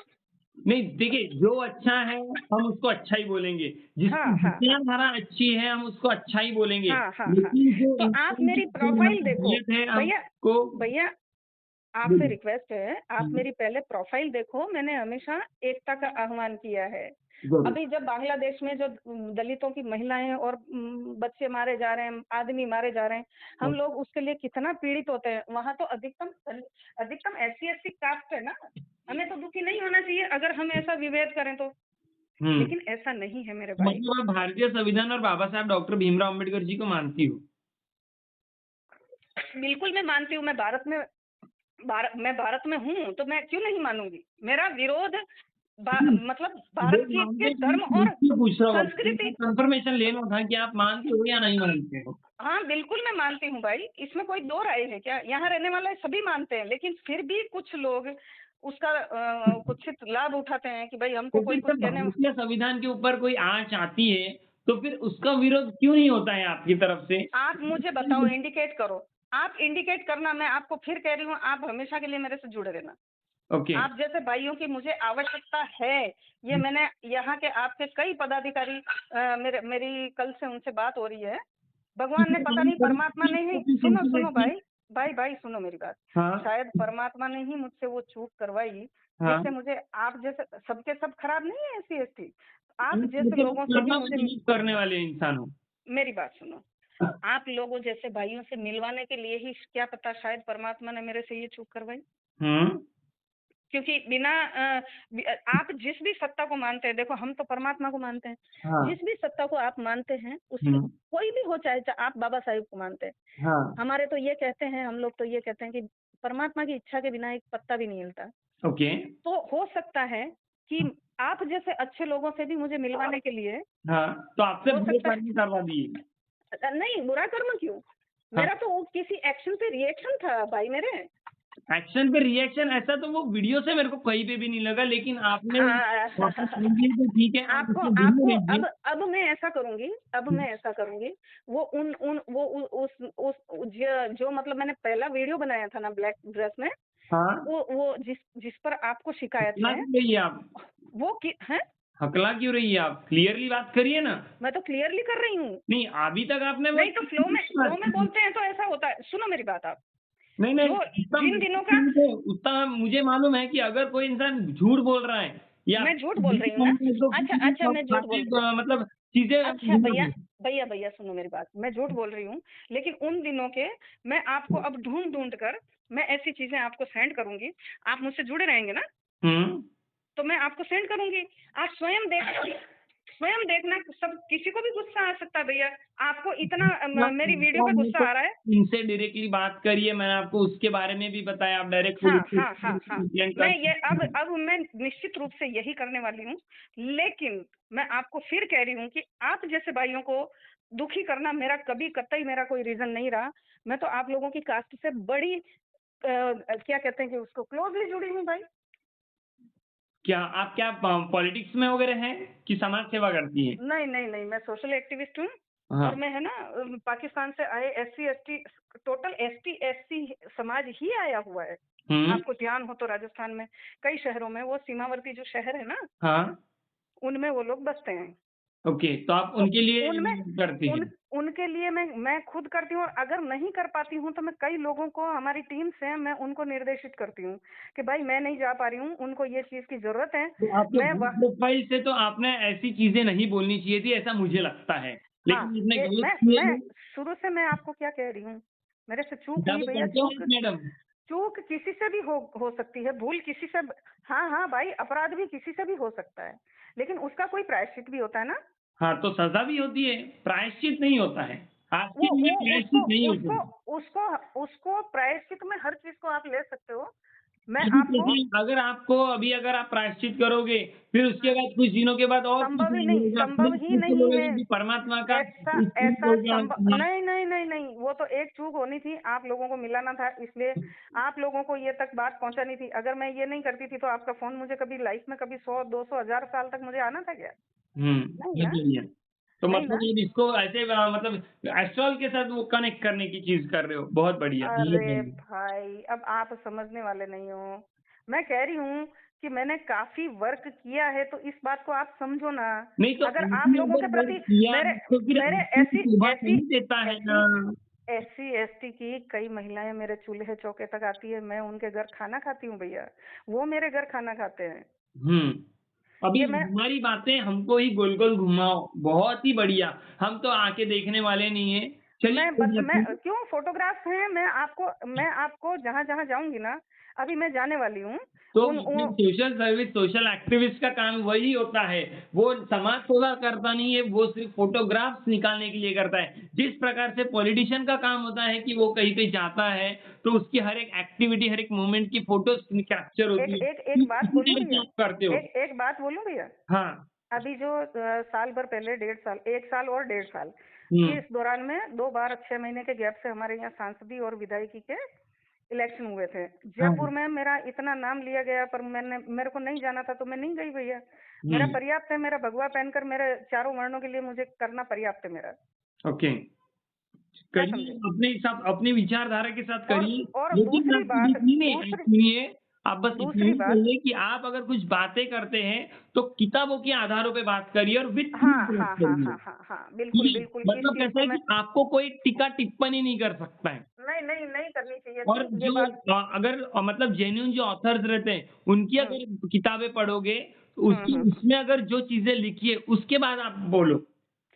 नहीं देखिए, जो अच्छा है हम उसको अच्छा ही बोलेंगे, जिसकी विचारधारा अच्छी है हम उसको अच्छा ही बोलेंगे। लेकिन जो तो आप मेरी प्रोफाइल देखो भैया, भैया आपसे रिक्वेस्ट है, आप मेरी पहले प्रोफाइल देखो, मैंने हमेशा एकता का आह्वान किया है। अभी जब बांग्लादेश में जो दलितों की महिलाएं और बच्चे मारे जा रहे हैं, आदमी मारे जा रहे हैं, हम लोग उसके लिए कितना पीड़ित होते हैं। वहां तो अधिकतम SC कास्ट है ना, हमें तो दुखी नहीं होना चाहिए अगर हम ऐसा विभेद करें तो, लेकिन ऐसा नहीं है मेरे भाई। मतलब आप भारतीय संविधान और बाबा साहब डॉक्टर भीमराव अम्बेडकर जी को मानती हो? बिल्कुल मैं मानती हूँ, मैं भारत में हूँ, तो मैं क्यों नहीं मानूंगी। मेरा विरोध मतलब भारत के धर्म और संस्कृति, कंफर्मेशन लेना था कि आप मानते हो या नहीं मानते हो। हाँ बिल्कुल मैं मानती हूँ भाई, इसमें कोई दो राय है क्या। यहाँ रहने वाले सभी मानते हैं, लेकिन फिर भी कुछ लोग उसका कुछ लाभ उठाते हैं कि भाई हमको कोई कुछ कहने। संविधान के ऊपर कोई आंच आती है तो फिर उसका विरोध क्यों नहीं होता है आपकी तरफ से? आप मुझे बताओ, इंडिकेट करो, आप इंडिकेट करना। मैं आपको फिर कह रही हूँ, आप हमेशा के लिए मेरे से जुड़े रहना। आप जैसे भाइयों की मुझे आवश्यकता है, ये मैंने यहाँ के आपके कई पदाधिकारी, मेरी कल से उनसे बात हो रही है। भगवान ने पता नहीं, परमात्मा ने ही, सुनो भाई सुनो मेरी बात। शायद परमात्मा ने ही मुझसे वो चूक करवाई, जिससे मुझे आप जैसे, सबके सब खराब नहीं है SC ST, आप जैसे लोगों से भी मुझे करने वाले इंसान हो। मेरी बात सुनो, आप लोगों जैसे भाइयों से मिलवाने के लिए ही क्या पता शायद परमात्मा ने मेरे से ये चूक करवाई। क्योंकि बिना आप जिस भी सत्ता को मानते हैं, देखो हम तो परमात्मा को मानते हैं, जिस भी सत्ता को आप मानते हैं उसमें कोई भी हो, चाहे आप बाबा साहिब को मानते हैं, हमारे तो ये कहते हैं, हम लोग तो ये कहते हैं कि परमात्मा की इच्छा के बिना एक पत्ता भी नहीं हिलता। तो हो सकता है कि आप जैसे अच्छे लोगों से भी मुझे मिलवाने के लिए, तो आपसे बुरे कर्म करवा दिए। नहीं, बुरा कर्म क्यों, मेरा तो किसी एक्शन पे रिएक्शन था भाई। मेरे एक्शन पे रिएक्शन, ऐसा तो वो वीडियो से मेरे को कहीं पे भी नहीं लगा, लेकिन आपने तो ठीक है। आपको अब मैं ऐसा करूंगी, वो उस जो मतलब मैंने पहला वीडियो बनाया था ना ब्लैक ड्रेस में, वो जिस पर आपको शिकायत है, आप वो है हकला क्यों रही है? आप क्लियरली बात करिए ना। मैं तो क्लियरली कर रही हूँ। नहीं, अभी तक आपने नहीं तो फ्लो में बोलते हैं तो ऐसा होता है। सुनो मेरी बात, आप नहीं जिन दिनों का उतना मुझे मालूम है कि अगर कोई इंसान झूठ बोल रहा है या मैं झूठ बोल रही हूँ ना, अच्छा मैं झूठ बोल मतलब चीजें, अच्छा भैया सुनो मेरी बात, मैं झूठ बोल रही हूँ, लेकिन उन दिनों के मैं आपको अब ढूंढ कर मैं ऐसी चीजें आपको सेंड करूंगी। आप मुझसे जुड़े रहेंगे ना, तो मैं आपको सेंड करूंगी, आप स्वयं देखना। सब किसी को भी गुस्सा आ सकता है भैया, आपको इतना मेरी वीडियो पे गुस्सा आ रहा है। इनसे डायरेक्टली बात करिए, मैंने आपको उसके बारे में भी बताया, आप डायरेक्ट। हाँ। मैं ये अब मैं निश्चित रूप से यही करने वाली हूँ, लेकिन मैं आपको फिर कह रही हूँ कि आप जैसे भाइयों को दुखी करना मेरा कभी कतई मेरा कोई रीजन नहीं रहा। मैं तो आप लोगों की कास्ट से बड़ी क्या कहते हैं कि उसको क्लोजली जुड़ी हूँ भाई। आप क्या पॉलिटिक्स में वगैरह हैं कि समाज सेवा करती हैं? नहीं, मैं सोशल एक्टिविस्ट हूँ। और मैं है ना पाकिस्तान से आए SC ST total ST SC समाज ही आया हुआ है। आपको ध्यान हो तो राजस्थान में कई शहरों में, वो सीमावर्ती जो शहर है ना, उनमें वो लोग बसते हैं। ओके, तो आप उनके लिए करती हैं? उनके लिए मैं खुद करती हूँ, और अगर नहीं कर पाती हूँ तो मैं कई लोगों को, हमारी टीम से मैं उनको निर्देशित करती हूँ कि भाई मैं नहीं जा पा रही हूँ, उनको ये चीज की जरूरत है। तो प्रोफाइल से तो आपने ऐसी चीजें नहीं बोलनी चाहिए थी, ऐसा मुझे लगता है। लेकिन मैं शुरू से मैं आपको क्या कह रही हूँ, मेरे से चूक हुई भैया। मैडम, चूक किसी से भी हो सकती है, भूल किसी से, हाँ भाई, अपराध भी किसी से भी हो सकता है, लेकिन उसका कोई प्रायश्चित भी होता है ना। हाँ, तो सजा भी होती है, प्रायश्चित नहीं होता है। प्रायश्चित नहीं होता। उसको प्रायश्चित में हर चीज को आप ले सकते हो, मैं अभी आपको देखिए, अगर आप प्रायश्चित करोगे, फिर उसके बाद कुछ दिनों के बाद और कुछ संभव ही नहीं नहीं, मिलेगा, संभव फिर ही फिर नहीं बोलोगे है। कि परमात्मा का ऐसा स्पिरिट ऐसा हो गया। संभव हाँ, नहीं, नहीं, नहीं, नहीं, वो तो एक चूक होनी थी, आप लोगों को मिलाना था, इसलिए आप लोगों को ये तक बात पहुंचानी थी। अगर मैं ये नहीं करती थी तो आपका फोन मुझे कभी लाइफ में कभी 100, 200, 1000 साल तक मुझे आना था क्या? नहीं बहुत ना, बढ़िया। तो नहीं मतलब ना। आप इसको ऐसे मतलब एस्ट्रॉल के साथ वो कनेक्ट करने की चीज़ कर रहे हो, बहुत बढ़िया, बहुत अरे बढ़िया। भाई, अब आप समझने वाले नहीं हो। मैं कह रही हूँ कि मैंने काफी वर्क किया है, तो इस बात को आप समझो ना। नहीं तो अगर आप आपने लोगों अगर के वर्क प्रति किया मेरे तो फिर मेरे आपको ऐसी शोभा ऐसी नहीं देता है ना। ऐसी एससी एसटी की कई महिलाएं मेरे चूल्हे चौके तक आती है, मैं उनके घर खाना खाती हूँ भैया, वो मेरे घर खाना खाते हैं। हुँ। अभी ये मैं हमारी बातें हमको ही गोल-गोल घुमाओ, बहुत ही बढ़िया। हम तो आके देखने वाले नहीं हैं। चलिए कोई बात मैं नहीं। क्यों, फोटोग्राफ्स हैं, मैं आपको जहाँ जहाँ जाऊंगी ना, अभी मैं जाने वाली हूँ तो उन मतलब सोशल सर्विस, सोशल एक्टिविस्ट का काम वही होता है। वो समाज सेवा करता नहीं है, वो सिर्फ़ फ़ोटोग्राफ्स निकालने के लिए करता है। जिस प्रकार से पॉलिटिशियन का काम होता है कि वो कहीं-कहीं जाता है, तो उसकी हर एक एक्टिविटी, हर एक मूवमेंट की फ़ोटोज़ कैप्चर एक होती है। एक एक बात इसी बोलूं तरह से भैया, आप करते हो। एक बात बोलूं भैया। हाँ। अभी जो साल भर पहले, 1.5 साल, 1 साल और 1.5 साल, हुँ, इस दौरान में 2 बार 6 महीने के गैप से हमारे यहाँ सांसदी और विधायकी के इलेक्शन हुए थे। हाँ। जयपुर में मेरा इतना नाम लिया गया, पर मेरे को नहीं जाना था तो मैं नहीं गई भैया। हुँ, मेरा पर्याप्त है, मेरा भगवा पहनकर मेरे चारों वर्णों के लिए मुझे करना पर्याप्त है मेरा। ओके। क्या करिए, समझे? अपने हिसाब अपनी विचारधारा के साथ और करिए, और लेकिन दूसरी आप बात, सुनिए आप दूसरी सुनिए, आप बस इतना दूसरी ही बात, करिए कि आप अगर कुछ बातें करते हैं, तो किताबों के आधारों पे बात करिए और विद हाँ, प्रूफ बात हाँ, हाँ, करिए। हाँ, हाँ, हाँ, बिल्कुल, ठीक? बिल्कुल, इस मतलब चीज कैसा को है मैं कि आपको कोई टीका-टिप्पणी नहीं कर सकता है। नहीं, नहीं, नहीं करनी चाहिए और थी ये जो बात। अगर मतलब जेन्युइन जो ऑथर्स रहते हैं, उनकी हुँ, अगर किताबें पढ़ोगे, हुँ, उसकी हुँ, उसमें अगर जो चीज़ें लिखी है, उसके बाद आप बोलो।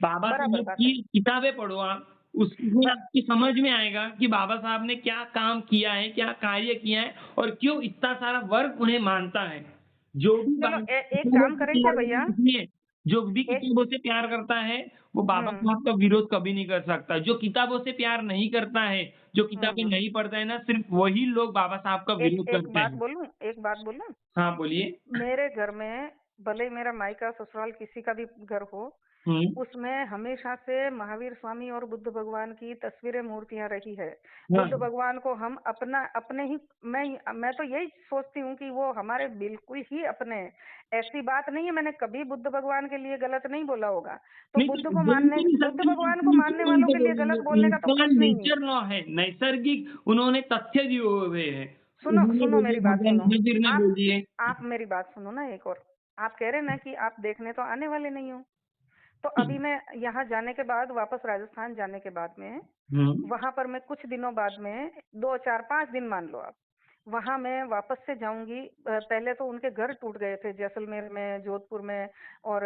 बाबा बराबर साहब बात की है। किताबें पढ़ो आप, उसमें ब आपकी समझ में आएगा कि बाबा साहब ने क्या काम किया है, क्या कार्य किया है और क्यों इतना सारा वर्ग उन्हें मानता है। जो भी चलो, एक किताबों काम से करें क्या प्यार भैया? सुनिए, जो भी एक किताबों से प्यार करता है, वो बाबा हुँ, साहब का विरोध कभी नहीं कर सकता। जो किताबों से प्यार नहीं करता है, जो हुँ, किताबें हुँ। नहीं पढ़ता है ना, सिर्फ़ वही लोग बाबा साहब का एक विरोध एक करते बात हैं। बोलूँ, एक बात बोलूँ? हाँ, बोलिए। मेरे घर में, भले ही मेरा मायका ससुराल किसी का भी घर हो, हुँ, उसमें हमेशा से महावीर स्वामी और बुद्ध भगवान की तस्वीरें, मूर्तियां रही है। हाँ। बुद्ध भगवान को हम अपने ही, मैं तो यही सोचती हूँ कि वो हमारे बिल्कुल ही अपने हैं। ऐसी बात नहीं है, मैंने कभी बुद्ध भगवान के लिए गलत नहीं बोला होगा। तो नहीं तो बिल्कुल ही बुद्ध सत्य भगवान को बिल्कुल मानने ही वालों उनको के लिए बोलेंगे। गलत बोलने का तो इंसान प्रश्न ही नहीं है। नेचर लॉ है, नैसर्गिक उन्होंने तथ्य दिए हुए हैं। सुनो, उन्होंने सुनो बोलिए, मेरी बात भगवान सुनो। महावीर ने आप बोलिए। आप मेरी बात सुनो ना एक और। आप कह रहे ना कि आप देखने तो आने वाले नहीं हो। तो अभी मैं यहाँ जाने के बाद, वापस राजस्थान जाने के बाद में, हुँ, वहां पर मैं कुछ दिनों बाद में, 2, 4, 5 दिन मान लो आप, वहां मैं वापस से जाऊंगी। पहले तो उनके घर टूट गए थे जैसलमेर में, जोधपुर में, और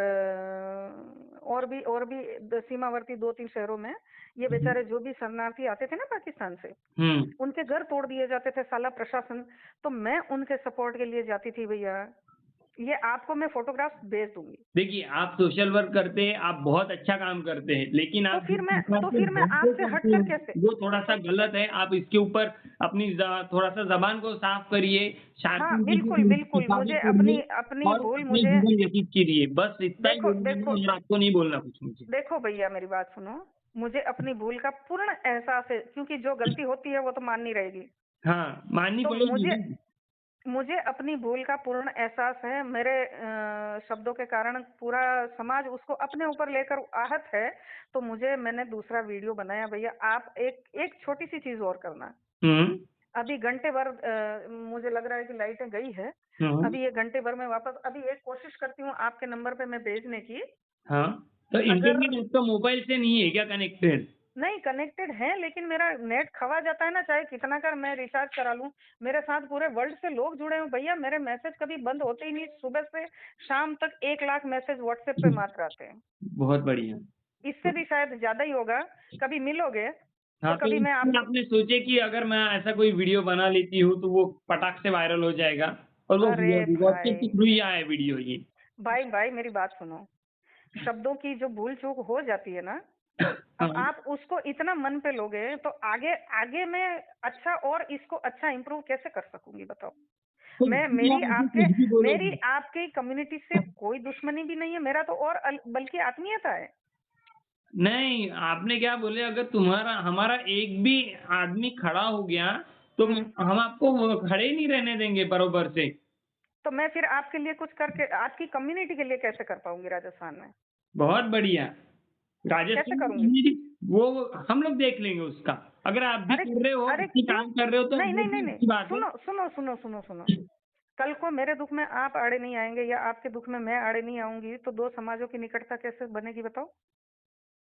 और भी सीमावर्ती 2, 3 शहरों में। ये हुँ, बेचारे जो भी शरणार्थी आते थे ना पाकिस्तान से, हुँ। उनके घर तोड़ दिए जाते थे, साला प्रशासन। तो मैं उनके सपोर्ट के लिए जाती थी भैया। ये आपको मैं फोटोग्राफ्स भेज दूंगी। देखिए, आप सोशल वर्क करते हैं, आप बहुत अच्छा काम करते हैं, लेकिन तो आप फिर जिस मैं प्रकार तो से फिर मैं बातें आपसे करते हटकर हैं, कैसे, वो थोड़ा-सा तो गलत है। आप इसके ऊपर अपनी थोड़ा-सा ज़बान को साफ करिए, हाँ, शांति से बिल्कुल, बिल्कुल, किताबें मुझे अपनी पढ़िए अपनी और भूल अपने मुझे, जीवन व्यतीत कीजिए। बस इतना ही देखो बोलना है देखो मुझे और आपको नहीं बोलना कुछ मुझे। देखो भैया, मेरी बात सुनो। मुझे अपनी भूल का पूर्ण एहसास है, क्योंकि जो गलती होती है वो तो माननी रहेगी। हाँ, माननी तो पड़ेगी मुझे ना। मुझे अपनी भूल का पूर्ण एहसास है। मेरे शब्दों के कारण पूरा समाज उसको अपने ऊपर लेकर आहत है। तो मैंने दूसरा वीडियो बनाया भैया। आप एक एक छोटी सी चीज और करना। हुँ, अभी घंटे भर, मुझे लग रहा है कि लाइटें गई है। हुँ, अभी 1 घंटे भर में वापस, अभी एक कोशिश करती हूँ आपके नंबर पे मैं भेजने की। हाँ। तो अगर इंटरनेट आपका मोबाइल से नहीं है क्या कनेक्टेड? नहीं, कनेक्टेड है, लेकिन मेरा नेट खवा जाता है ना, चाहे कितना कर मैं रिचार्ज करा लूं। मेरे साथ पूरे वर्ल्ड से लोग जुड़े हैं भैया। मेरे मैसेज कभी बंद होते ही नहीं। सुबह से शाम तक 1 लाख मैसेज व्हाट्सएप पे मात्र आते हैं। बहुत बढ़िया। इससे भी शायद ज्यादा ही होगा। कभी मिलोगे तो हाँ, तो कभी मैं इसमें आपको, आपने सोचे कि अगर मैं ऐसा कोई वीडियो बना लेती हूँ, तो वो पटाक से वायरल हो जाएगा और वो अरे व्हाट्सएप भाई, के थ्रू ही आया है वीडियो ये। भाई भाई मेरी बात सुनो। शब्दों की जो भूल चूक हो जाती है ना, अब हाँ, आप उसको इतना मन पे लोगे तो आगे आगे मैं अच्छा, और इसको अच्छा इम्प्रूव कैसे कर सकूंगी बताओ। तो मैं इसलिए आप मुझे कुछ भी बोलोगे। मेरी आपकी कम्युनिटी से कोई दुश्मनी भी नहीं है, मेरा तो और बल्कि आत्मीयता है। नहीं, आपने क्या बोले, अगर तुम्हारा हमारा एक भी आदमी खड़ा हो गया तो हम आपको वो खड़े ही नहीं रहने देंगे बरोबर से। तो मैं फिर आपके लिए कुछ करके आपकी कम्युनिटी के लिए कैसे कर पाऊंगी राजस्थान में? बहुत बढ़िया। कैसे राजस्थान करूंगी? की वो हम लोग देख लेंगे उसका। अगर आप भी अरे कर रहे हो, अरे अच्छी क्यों? काम कर रहे हो तो नहीं वो नहीं नहीं भी नहीं, अच्छी बात है। सुनो सुनो सुनो सुनो सुनो। कल को मेरे दुख में आप आड़े नहीं आएंगे या आपके दुख में मैं आड़े नहीं आऊंगी, तो दो समाजों की निकटता कैसे बनेगी बताओ?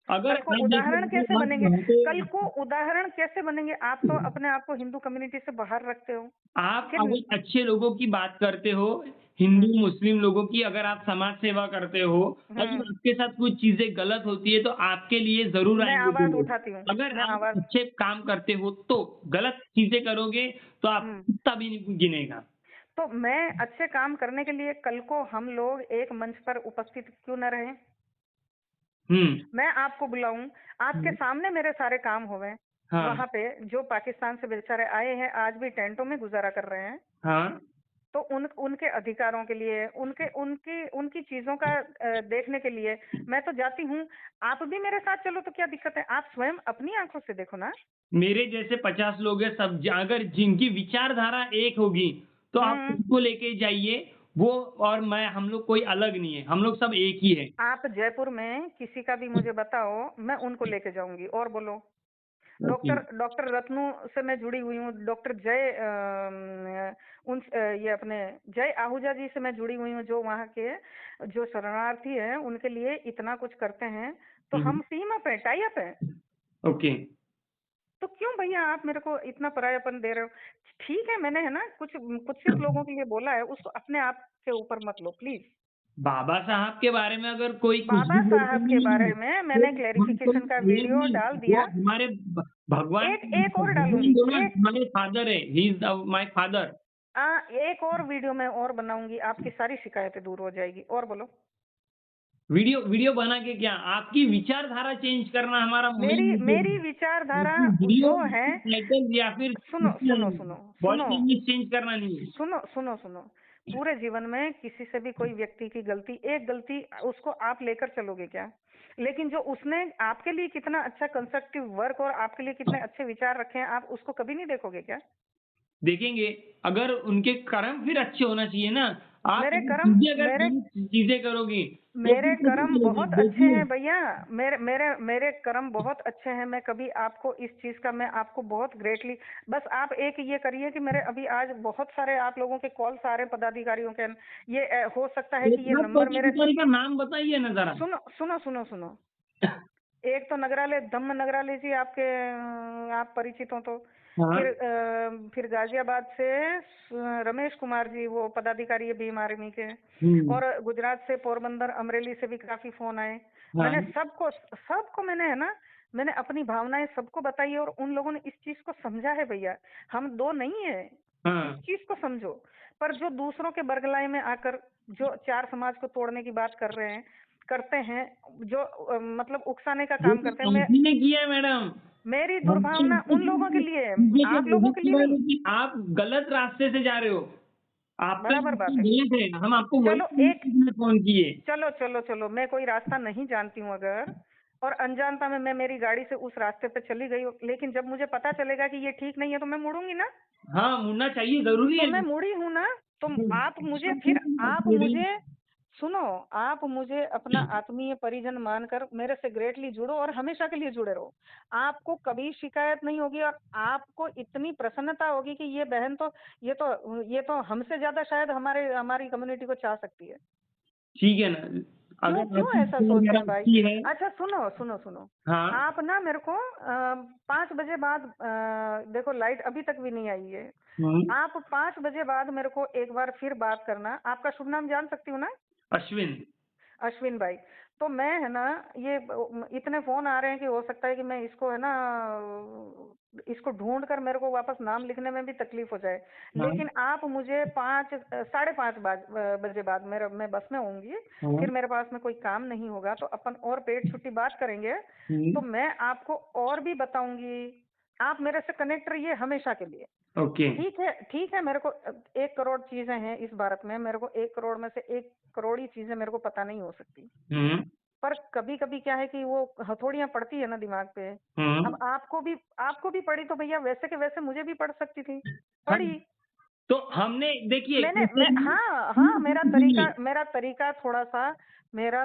अगर कल को आप देखो उदाहरण कैसे आप बनेंगे? वहाँ कल पे को उदाहरण कैसे बनेंगे? आप तो अपने आप को हिंदू कम्युनिटी से बाहर रखते हो। आप फिर अगर अच्छे लोगों की बात करते हो, हिंदू मुस्लिम लोगों की, अगर आप समाज सेवा करते हो, अगर आपके साथ कुछ चीजें गलत होती है तो आपके लिए जरूर मैं आएंगे वो आवाज लोग। उठाती हूँ। अगर मैं आप आवाज अच्छे काम करते हो तो गलत चीजें करोगे तो आप हम्म कुत्ता भी नहीं गिनेगा। तो मैं अच्छे काम करने के लिए कल को हम लोग एक मंच पर उपस्थित क्यों न रहे? हम्म। मैं आपको बुलाऊं, आपके सामने मेरे सारे काम होवे। हाँ वहां पे जो पाकिस्तान से बेचारे आए हैं, आज भी टेंटों में गुजारा कर रहे हैं, हाँ। तो उनके अधिकारों के लिए, उनके उनकी उनकी चीजों का देखने के लिए मैं तो जाती हूँ। आप भी मेरे साथ चलो तो क्या दिक्कत है? आप स्वयं अपनी आंखों से देखो ना। मेरे जैसे 50 लोग हैं, सब अगर जिनकी विचारधारा एक होगी तो आप हम्म उनको लेके जाइए। वो और मैं, हम लोग कोई अलग नहीं है, हम लोग सब एक ही है। आप जयपुर में किसी का भी मुझे बताओ, मैं उनको लेके जाऊंगी। और बोलो। ओके। डॉक्टर डॉक्टर रत्नू से मैं जुड़ी हुई हूँ। डॉक्टर जय ये अपने जय आहूजा जी से मैं जुड़ी हुई हूँ, जो वहाँ के जो शरणार्थी हैं उनके लिए इतना कुछ करते हैं। तो हम टीम अप है, टाई अप है। ओके। तो क्यों भैया आप मेरे को इतना परायापन दे रहे हो? ठीक है, मैंने है ना कुछ कुछ लोगों के लिए बोला है, उसको अपने आप के ऊपर मत लो प्लीज। बाबा साहब के बारे में अगर कोई कुछ बाबा भी बोलता साहब के नहीं बारे है में तो मैंने हम तो क्लेरिफिकेशन का ये वीडियो नहीं, डाल वो दिया। हमारे भगवान एक और भगवान डालूंगी। बोला, एक हमारे फादर है, ही इज माय फादर। एक और वीडियो मैं और बनाऊंगी, आपकी सारी शिकायतें दूर हो जाएगी। और बोलो। वीडियो वीडियो बना के क्या, आपकी विचारधारा चेंज करना हमारा मेन मेरी मुद्दा मेरी है। विचारधारा आपकी वीडियो जो है, टाइटल या फिर सुनो सुनो सुनो बॉडी सुनो लैंग्वेज चेंज करना नहीं है। सुनो सुनो सुनो। पूरे जीवन में किसी से भी कोई व्यक्ति की गलती, एक गलती उसको आप लेकर चलोगे क्या? लेकिन जो उसने आपके लिए कितना अच्छा कंस्ट्रक्टिव वर्क और आपके लिए कितने अच्छे विचार रखे हैं, आप उसको कभी नहीं देखोगे क्या? देखेंगे, अगर उनके कर्म फिर अच्छे होना चाहिए ना। आप मेरे अगर कर्म चीजें अगर मेरे गलत चीजें करोगी तो मेरे फिर कैसे कर्म चलेगा? बहुत अच्छे देखिए, हैं भैया। मेरे मेरे मेरे कर्म बहुत अच्छे हैं। मैं कभी आपको इस चीज का, मैं आपको बहुत ग्रेटली, बस आप एक ये करिए कि मेरे अभी आज बहुत सारे आप लोगों के कॉल्स आ रहे हैं पदाधिकारियों के। ये हो सकता है कि ये एक नंबर मेरे, पदाधिकारी का नाम बताइए ना जरा। सुनो सुनो सुनो सुनो। एक तो नगरालय, धम्म नगरालय जी आपके, आप परिचित हो तो। हाँ। फिर गाजियाबाद से रमेश कुमार जी, वो पदाधिकारी है भीम आर्मी के। हम्म। और गुजरात से पोरबंदर अमरेली से भी काफी फोन आए। हाँ। मैंने सबको सबको मैंने है ना, मैंने अपनी भावनाएं सबको बताई और उन लोगों ने इस चीज को समझा है भैया। हम दो नहीं है, इस हाँ। चीज को समझो। पर जो दूसरों के बरगलाए में आकर जो चार समाज को तोड़ने की बात कर रहे हैं, करते हैं, जो मतलब उकसाने का वो काम तो करते हैं, मैं, कंपनी ने किया है मैडम। मेरी हमने दुर्भावना उन लोगों के लिए है, आप लोगों के लिए नहीं। कि आप गलत रास्ते से जा रहे हो। आपका बराबर रास्ता बात है। गलत है, हम आपको वही चलो एक, फोन किए। चलो चलो चलो, मैं कोई रास्ता नहीं जानती हूँ अगर, और अनजानता में मैं मेरी गाड़ी से उस रास्ते पे चली गई, लेकिन जब मुझे पता चलेगा कि ये ठीक नहीं है तो मैं मुड़ूंगी ना। हाँ, मुड़ना चाहिए, जरूरी तो है। मैं मुड़ी हूं ना। तो आप मेरी मुझे सुनो, आप मुझे अपना आत्मीय परिजन मानकर मेरे से ग्रेटली जुड़ो और हमेशा के लिए जुड़े रहो। आपको कभी शिकायत नहीं होगी और आपको इतनी प्रसन्नता होगी कि ये बहन तो, ये तो हमसे ज्यादा शायद हमारी कम्युनिटी को चाह सकती है। ठीक है ना, क्यों अगर क्यों आपकी ऐसा सोचते विचारधारा हैं भाई? अच्छी है। अच्छा सुनो सुनो सुनो। हाँ। आप ना मेरे को 5 बजे बाद, देखो लाइट अभी तक भी नहीं आई है। हम्म। आप 5 बजे बाद मेरे को एक बार फिर बात करना। आपका शुभ नाम जान सकती हूँ ना? अश्विन। अश्विन भाई। तो मैं है ना, ये इतने फोन आ रहे हैं कि हो सकता है कि मैं इसको है ना, इसको ढूंढ कर मेरे को वापस नाम लिखने में भी तकलीफ हो जाए। हाँ। लेकिन आप मुझे 5, 5:30 बजे बाद मैं बस में होंगी। हाँ। फिर मेरे पास में कोई काम नहीं होगा तो अपन और पेट छुट्टी बात करेंगे। तो मैं आपको और भी बताऊंगी। आप मेरे से कनेक्ट रहिए हमेशा के लिए। ओके। ठीक है, मेरे को 1 करोड़ चीजें हैं इस भारत में, मेरे को 1 करोड़ में से 1 करोड़ ही चीजें मेरे को पता नहीं हो सकती। हम्म। पर कभी कभी क्या है कि वो हथौड़ियां पड़ती है ना दिमाग पे। अब आपको भी पड़ी तो भैया वैसे के वैसे मुझे भी पड़ सकती थी, हाँ, पड़ी। तो हमने देखिए हाँ, मेरा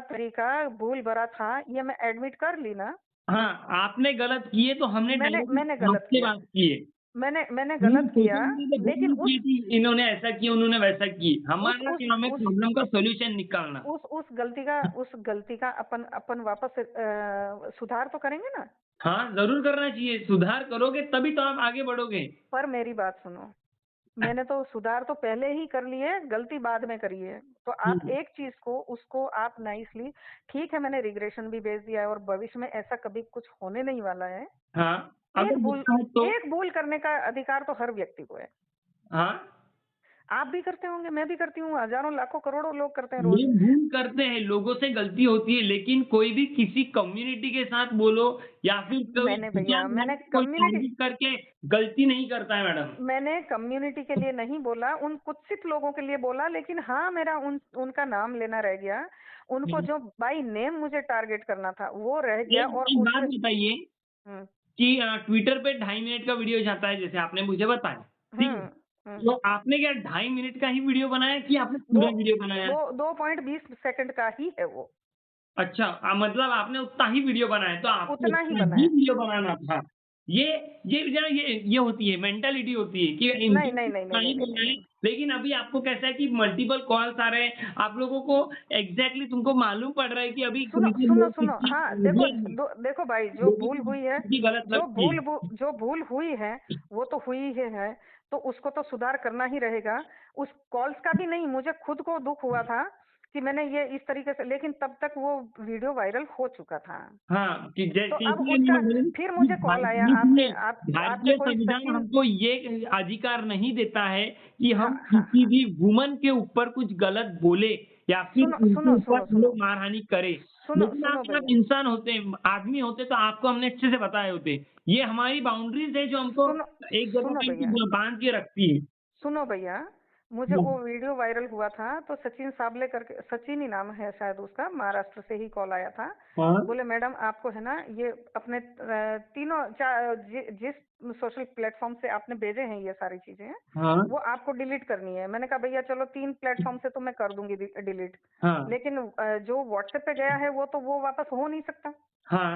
तरीका भूल भरा था, ये मैं एडमिट कर ली ना। हाँ, आपने गलत किए तो हमने मैंने डायरेक्ट गलत आपसे किया, बात की है। मैंने हम गलत किया, सोशल मीडिया पे लेकिन बोल दिए कि इन्होंने ऐसा किया, उन्होंने वैसा किया। उस हमारा उस काम है उस प्रॉब्लम का सॉल्यूशन निकालना। उस गलती का अपन वापस सुधार तो करेंगे ना। हाँ, ज़रूर करना चाहिए। सुधार करोगे तभी तो आप आगे बढ़ोगे। पर मेरी बात सुनो, मैंने तो सुधार तो पहले ही कर लिए, गलती बाद में करी है। तो आप हुँ। एक चीज को उसको आप नाइसली, ठीक है मैंने रिग्रेशन भी भेज दिया है और भविष्य में ऐसा कभी कुछ होने नहीं वाला है। हाँ, अगर एक भूल होता है तो एक भूल करने का अधिकार तो हर व्यक्ति को है। हाँ, आप भी करते होंगे, मैं भी करती हूँ, हजारों लाखों करोड़ों लोग करते हैं रोज। ये भूल करते हैं, लोगों से गलती होती है, लेकिन कोई भी किसी कम्युनिटी के साथ बोलो या फिर कोई मैंने भैया विचारधारा मैंने को कोई कम्युनिटी टारगेट करके गलती नहीं करता है मैडम। मैंने कम्युनिटी के लिए नहीं बोला, उन कुत्सित लोगों के लिए बोला, लेकिन हाँ मेरा उनका नाम लेना रह गया। उनको हुँ। जो बाय नेम मुझे टारगेट करना था वो रह गया, एक और एक बात उससे बताइए हम्म कि ट्विटर पे 2.5 मिनट का वीडियो जाता है, जैसे आपने मुझे बताया, ठीक है? हम्म हम्म तो आपने क्या 2.5 मिनट का ही वीडियो बनाया कि आपने दो पूरा वीडियो बनाया? दो 2.20 सेकंड का ही है वो, अच्छा, मतलब आपने उतना ही वीडियो बनाया, तो आपको उतना ही उतना ही बनाया। वीडियो बनाना था। ये ये होती है, मेंटालिटी होती है कि नहीं इनको नहीं नहीं नहीं नहीं नहीं नहीं बोलना नहीं है, नहीं। लेकिन अभी आपको कैसा है कि मल्टीपल कॉल्स आ रहे हैं, आप लोगों को एग्ज़ैक्टली तुमको मालूम पड़ रहा है कि अभी सुनो कौन-से सुनो लोग सुनो, किसकी हाँ देखो, रियल में देखो भाई, जो लोगों भूल हुई है, की गलत लगती है। जो भूल हुई है वो तो हुई ही है, तो उसको तो सुधार करना ही रहेगा। उस कॉल्स का भी नहीं, मुझे खुद को दुख हुआ था कि मैंने ये इस तरीके से, लेकिन तब तक वो वीडियो वायरल हो चुका था। हाँ, कि तो जैसे अब इसलिए नहीं उसका मैडम फिर कि मुझे कॉल आया भारतीय आपके, सुनिए, आपके भारतीय कोई संविधान सचिन। हमको ये अधिकार नहीं देता है कि हाँ हम हाँ किसी हाँ, भी वुमन के ऊपर कुछ गलत बोले या फिर सुनो उनके सुनो ऊपर सुनो हम सुनो लोग मारहानि करें। सुनो लेकिन सुनो आप भैया, इंसान होते हैं, आदमी होते तो आपको हमने अच्छे से बताए होते। ये हमारी बाउंड्रीज़ है जो हमको सुनो एक जगह सुनो पे भैया, बाँध के रखती है। सुनो भैया, मुझे वो वीडियो वायरल हुआ था तो सचिन साबले करके, सचिन ही नाम है शायद उसका, महाराष्ट्र से ही कॉल आया था। हाँ, बोले मैडम आपको है ना ये अपने जिस सोशल प्लेटफॉर्म से आपने भेजे हैं ये सारी चीजें, हाँ, वो आपको डिलीट करनी है। मैंने कहा भैया चलो 3 प्लेटफॉर्म से तो मैं कर दूंगी डिलीट, हाँ, लेकिन जो व्हाट्सएप पे गया है वो तो वो वापस हो नहीं सकता। हाँ,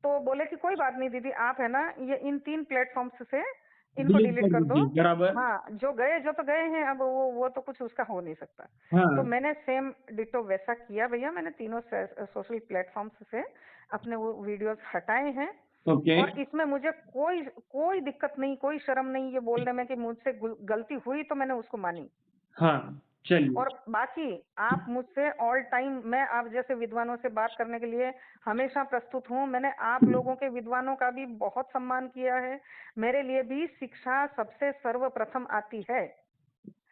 तो बोले कि कोई बात नहीं दीदी, आप है ना ये इन 3 प्लेटफॉर्म्स से इनको डिलीट डिलीट कर कर दो। दीजिए, बराबर। हाँ, जो तो गए हैं, अब वो तो कुछ उसका हो नहीं सकता। तो हाँ, मैंने सेम डिटो वैसा किया भैया, मैंने तीनों सोशल प्लेटफॉर्म्स से अपने वो वीडियोस हटाए हैं। ओके, और इसमें मुझे कोई कोई दिक्कत नहीं, कोई शर्म नहीं ये बोलने में कि मुझसे गलती हुई तो मैंने उसको मानी। हाँ, चलिए। और बाकी आप मुझसे ऑल टाइम, मैं आप जैसे विद्वानों से बात करने के लिए हमेशा प्रस्तुत हूँ। मैंने आप लोगों के विद्वानों का भी बहुत सम्मान किया है। मेरे लिए भी शिक्षा सबसे सर्वप्रथम आती है,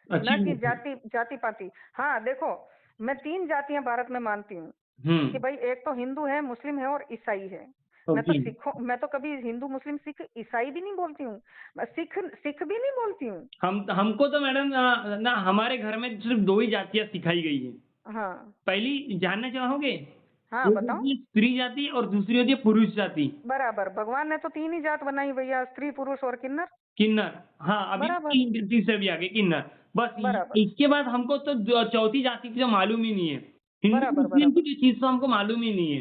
अच्छी न कि बात है। जाति पाति। हाँ देखो, मैं 3 जातियां भारत में मानती हूँ कि हुँ, भाई एक तो हिंदू है, मुस्लिम है और ईसाई है। ओके। मैं तो कभी हिंदू मुस्लिम सिख ईसाई भी नहीं बोलती हूँ, मैं सिख सिख भी नहीं बोलती हूँ। हमको तो मैडम ना हमारे घर में सिर्फ़ 2 ही जातियाँ सिखाई गई हैं। हाँ पहली जानना चाहोगे? हाँ, एक बताओ। होती है स्त्री जाति और दूसरी होती है पुरुष जाति, बराबर, भगवान ने तो 3 ही जात बनाई भैया, स्त्री पुरुष और किन्नर। किन्नर। हाँ, अभी बराबर 3 तीसरे भी आ गए किन्नर। बस बराबर इसके बाद हमको तो चौथी जाति की तो मालूम ही नहीं है। हिंदू बराबर मुस्लिम की बराबर। तो चीज़ तो हमको मालूम ही नहीं है।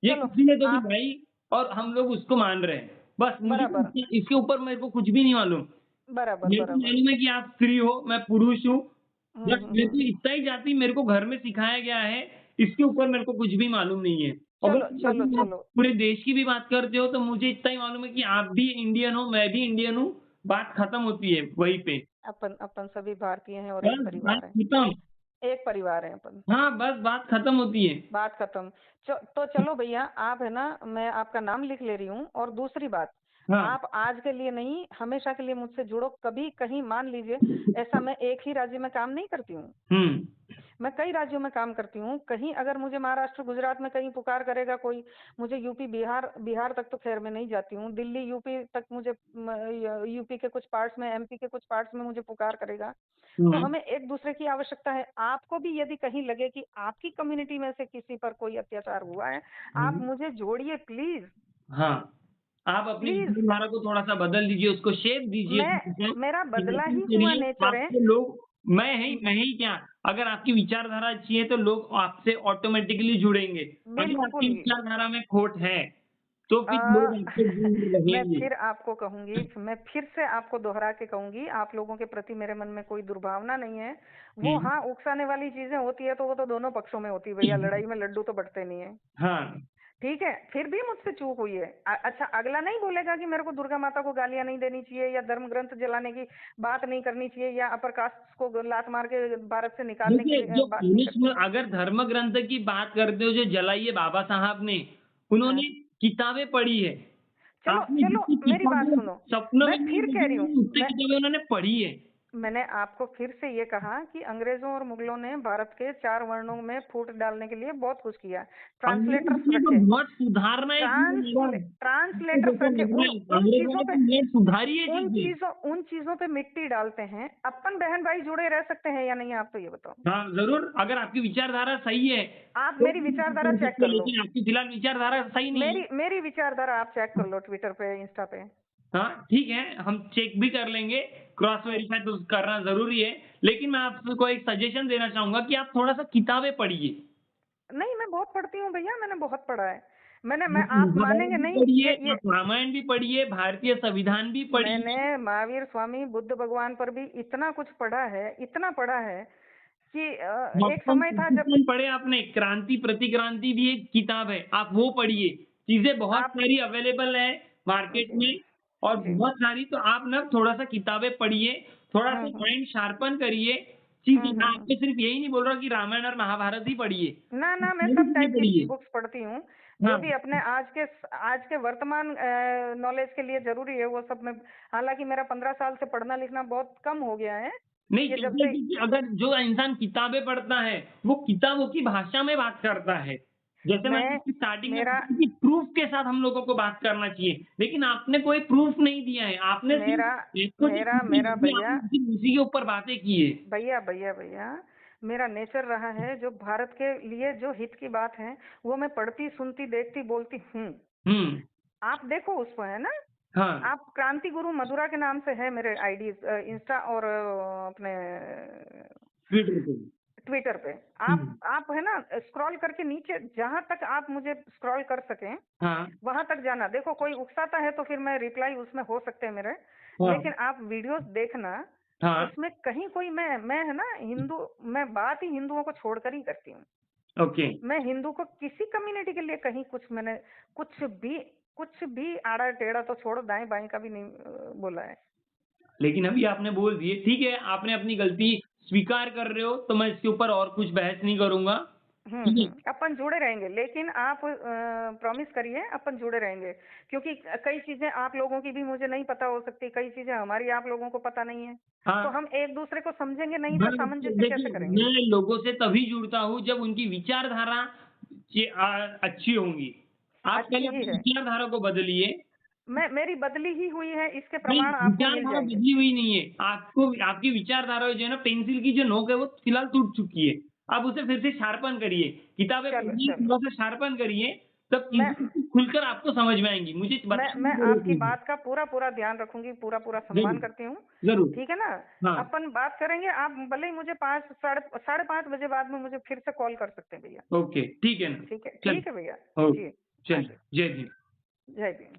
ये चलो किसी ने तो आप, दिखाई और हम लोग उसको मान रहे हैं। बस मुझे बराबर इसके ऊपर मेरे को कुछ भी नहीं मालूम। बराबर मेरे को बराबर। मालूम है कि आप स्त्री हो, मैं पुरुष हूँ। बस मेरे को हम्म। इतना ही जाति मेरे को घर में सिखाया गया है, इसके ऊपर मेरे को कुछ भी मालूम नहीं है। अगर चलो चलो कभी आप चलो, पूरे देश की भी बात करते हो तो मुझे इतना ही मालूम है कि आप भी इंडियन हो, मैं भी इंडियन हूँ, बात खत्म होती है वहीं पे। अपन अपन सभी भारतीय हैं और एक बस बात परिवार है। खत्म। एक परिवार है अपन, हाँ, बस बात खत्म होती है। बात खत्म। तो चलो भैया, आप है ना, मैं आपका नाम लिख ले रही हूँ। और दूसरी बात, हाँ, आप आज के लिए नहीं हमेशा के लिए मुझसे जुड़ो। कभी कहीं मान लीजिए ऐसा, मैं एक ही राज्य में काम नहीं करती हूँ, हुँ, मैं कई राज्यों में काम करती हूँ। कहीं अगर मुझे महाराष्ट्र गुजरात में कहीं पुकार करेगा कोई, मुझे यूपी बिहार बिहार तक तो खैर मैं नहीं जाती हूँ, दिल्ली यूपी तक मुझे यूपी के कुछ पार्ट्स में, एमपी के कुछ पार्ट्स में मुझे पुकार करेगा। तो हमें एक दूसरे की आवश्यकता है। आपको भी यदि कहीं लगे कि आपकी कम्युनिटी में से किसी पर कोई अत्याचार हुआ है, आप मुझे जोड़िए प्लीज। हाँ, आप अपनी प्लीज, विचारधारा को थोड़ा सा बदल दीजिए, उसको शेप दीजिए। मेरा बदला ही हुआ करिए, नेचर है। आपके लोग, मैं ही क्या, अगर आपकी विचारधारा अच्छी है तो लोग आपसे ऑटोमेटिकली जुड़ेंगे। अगर आपकी बिल्कुल। विचारधारा में खोट है तो फिर आ, लोग आपसे दूर मैं रहेंगे। फिर आपको कहूंगी, मैं फिर से आपको दोहरा के कहूंगी, आप लोगों के प्रति मेरे मन में कोई दुर्भावना नहीं है। वो हाँ, उकसाने वाली चीजें होती है तो वो तो दोनों पक्षों में होती है भैया, लड़ाई में लड्डू तो बढ़ते नहीं है। हाँ, ठीक है, फिर भी मुझसे चूक हुई है। अच्छा, अगला नहीं बोलेगा कि मेरे को दुर्गा माता को गालियां नहीं देनी चाहिए, या धर्म ग्रंथ जलाने की बात नहीं करनी चाहिए, या अपर कास्ट को लात मार के भारत से निकालने की देखिए, जो बात नहीं करनी। अगर धर्म ग्रंथ की बात करते हो, जो जलाई है बाबा साहब ने, हाँ, उन्होंने किताबें पढ़ी है। चलो आपने चलो जितनी मेरी बात किताबें सुनो। सपनों मैं में नहीं फिर कह देखी रही हूँ, होंगी, उतनी किताबें उन्होंने पढ़ी है। मैंने आपको फिर से ये कहा कि अंग्रेजों और मुगलों ने भारत के 4 वर्णों में फूट डालने के लिए बहुत कुछ किया। ट्रांसलेटर्स अंग्रेजों ने तो रखे, बहुत सुधारनाएं की है मैडम। आपको ट्रांसलेटर्स जैसा रखे, लग रहा है, उन अंग्रेजों चीजों ने पे, तो बहुत सुधारी है चीजें। उन चीजों पे मिट्टी डालते हैं। अपन बहन भाई जुड़े रह सकते हैं या नहीं, आप तो ये बताओ। हाँ, जरूर, अगर आपकी विचारधारा सही है आप तो मेरी विचारधारा कर चेक सकते हैं, कर लो। लेकिन आपकी फिलहाल विचारधारा सही नहीं है। मेरी विचारधारा आप चेक कर लो, ट्विटर पे, इंस्टा पे। हाँ, ठीक है, हम चेक भी कर लेंगे, क्रॉस वेरीफाई तो करना ज़रूरी है, लेकिन मैं आपको एक सजेशन देना चाहूँगा कि आप थोड़ा-सा किताबें पढ़िए। नहीं, मैं बहुत पढ़ती हूँ भैया, मैंने बहुत पढ़ा है। मैं आप आप महाभारत मानेंगे भी नहीं, पढ़िए, ये आप रामायण भी पढ़िए, भारतीय संविधान भी मैंने पढ़िए। महावीर स्वामी बुद्ध भगवान पर भी इतना कुछ पढ़ा है, इतना पढ़ा है कि एक मक्कम समय था जब कंस्टिट्यूशन पढ़े आपने? क्रांति प्रतिक्रांति भी एक किताब है, आप वो पढ़िए। चीज़ें बहुत आप सारी अवेलेबल है मार्केट जी में, और जी बहुत सारी, तो आप ना थोड़ा-सा किताबें पढ़िए, थोड़ा-सा हम्म माइंड शार्पन करिए। चीज़ें, मैं हम्म। आपको सिर्फ यही नहीं बोल रहा कि रामायण और महाभारत ही पढ़िए, ना मैं सारी सब चीज़ें टाइप की पढ़िए। बुक्स पढ़ती हूँ, जो हाँ, भी अपने आज के वर्तमान नॉलेज के लिए जरूरी है वो सब मैं। हालांकि मेरा 15 साल से पढ़ना लिखना बहुत कम हो गया है। नहीं, ये जब कहते हैं से कि अगर जो इंसान किताबें पढ़ता है, वो किताबों की भाषा में बात करता है। जैसे मैंने मैं आपको स्टार्टिंग में मेरा कहा कि प्रूफ़ के साथ हम लोगों को बात करना चाहिए, लेकिन आपने कोई प्रूफ़ नहीं दिया है। आपने मेरा सिर्फ़ इसको जो मेरा चीज़ें मेरा लिखी, भैया आपने सिर्फ़ उसी के ऊपर बातें की है। भैया भैया भैया मेरा नेचर रहा है, जो भारत के लिए जो हित की बात है वो मैं पढ़ती, सुनती, देखती, बोलती हूँ। हुँ, आप देखो उसको, है ना। हाँ, आप क्रांति गुरु मधुरा के नाम से है मेरे आईडीज, इंस्टा और अपने ट्विटर पे। ट्विटर पे। हुँ, आप है ना, स्क्रॉल करके नीचे जहां तक आप मुझे स्क्रॉल कर सकें हाँ, वहां तक जाना। देखो कोई उकसाता है तो फिर मैं रिप्लाई उसमें हो सकते हैं मेरे, हाँ, लेकिन आप वीडियोस देखना, हाँ, उसमें कहीं कोई मैं है ना हिंदू, मैं बात ही हिंदुओं को छोड़कर ही करती हूँ। ओके। मैं हिंदू को किसी कम्युनिटी के लिए कहीं मैंने कुछ भी कुछ भी आड़ा टेढ़ा तो छोड़ो, दाएं बाएं का भी नहीं बोला है। लेकिन अभी आपने बोल दिए, ठीक है, आपने अपनी गलती स्वीकार कर रहे हो, तो मैं इसके ऊपर और कुछ बहस नहीं करूँगा। ठीक है? अपन जुड़े रहेंगे, लेकिन आप प्रॉमिस करिए अपन जुड़े रहेंगे, क्योंकि कई चीजें आप लोगों की भी मुझे नहीं पता हो सकती, कई चीजें हमारी आप लोगों को पता नहीं है। तो हाँ। हम एक दूसरे को समझेंगे नहीं मैं तो सामंजस्य कैसे देखिए, करेंगे। मैं लोगों से तभी जुड़ता हूँ जब उनकी विचारधारा अच्छी होंगी। आप अच्छी पहले ही अपनी है, विचारधारा को बदलिए। मेरी बदली ही हुई है, इसके नहीं, प्रमाण आपको मिल विचारधारा जाएंगे। बदली हुई नहीं है। आपको, आपकी विचारधारा जो है ना, पेंसिल की जो नोक है वो फिलहाल टूट चुकी है। आप उसे फिर से शार्पन करिए, किताबें चलो पढ़िए, चलो, थोड़ा-सा शार्पन करिए, तब मैं चीज़ें खुलकर आपको समझ में आएँगी। मुझे बताने मैं की ज़रूरत आपकी नहीं है। बात का पूरा ध्यान रखूंगी, पूरा सम्मान ज़रूर, करती हूँ। ज़रूर। ठीक है ना। हाँ, अपन बात करेंगे, आप भले ही मुझे 5 साढ़े 5 बजे बाद में मुझे फिर से कॉल कर सकते हैं भैया। ओके, ठीक है ना। ठीक है भैया। जी, ओके, हाँ चलिए, जी, जय हिंद। जय भीम।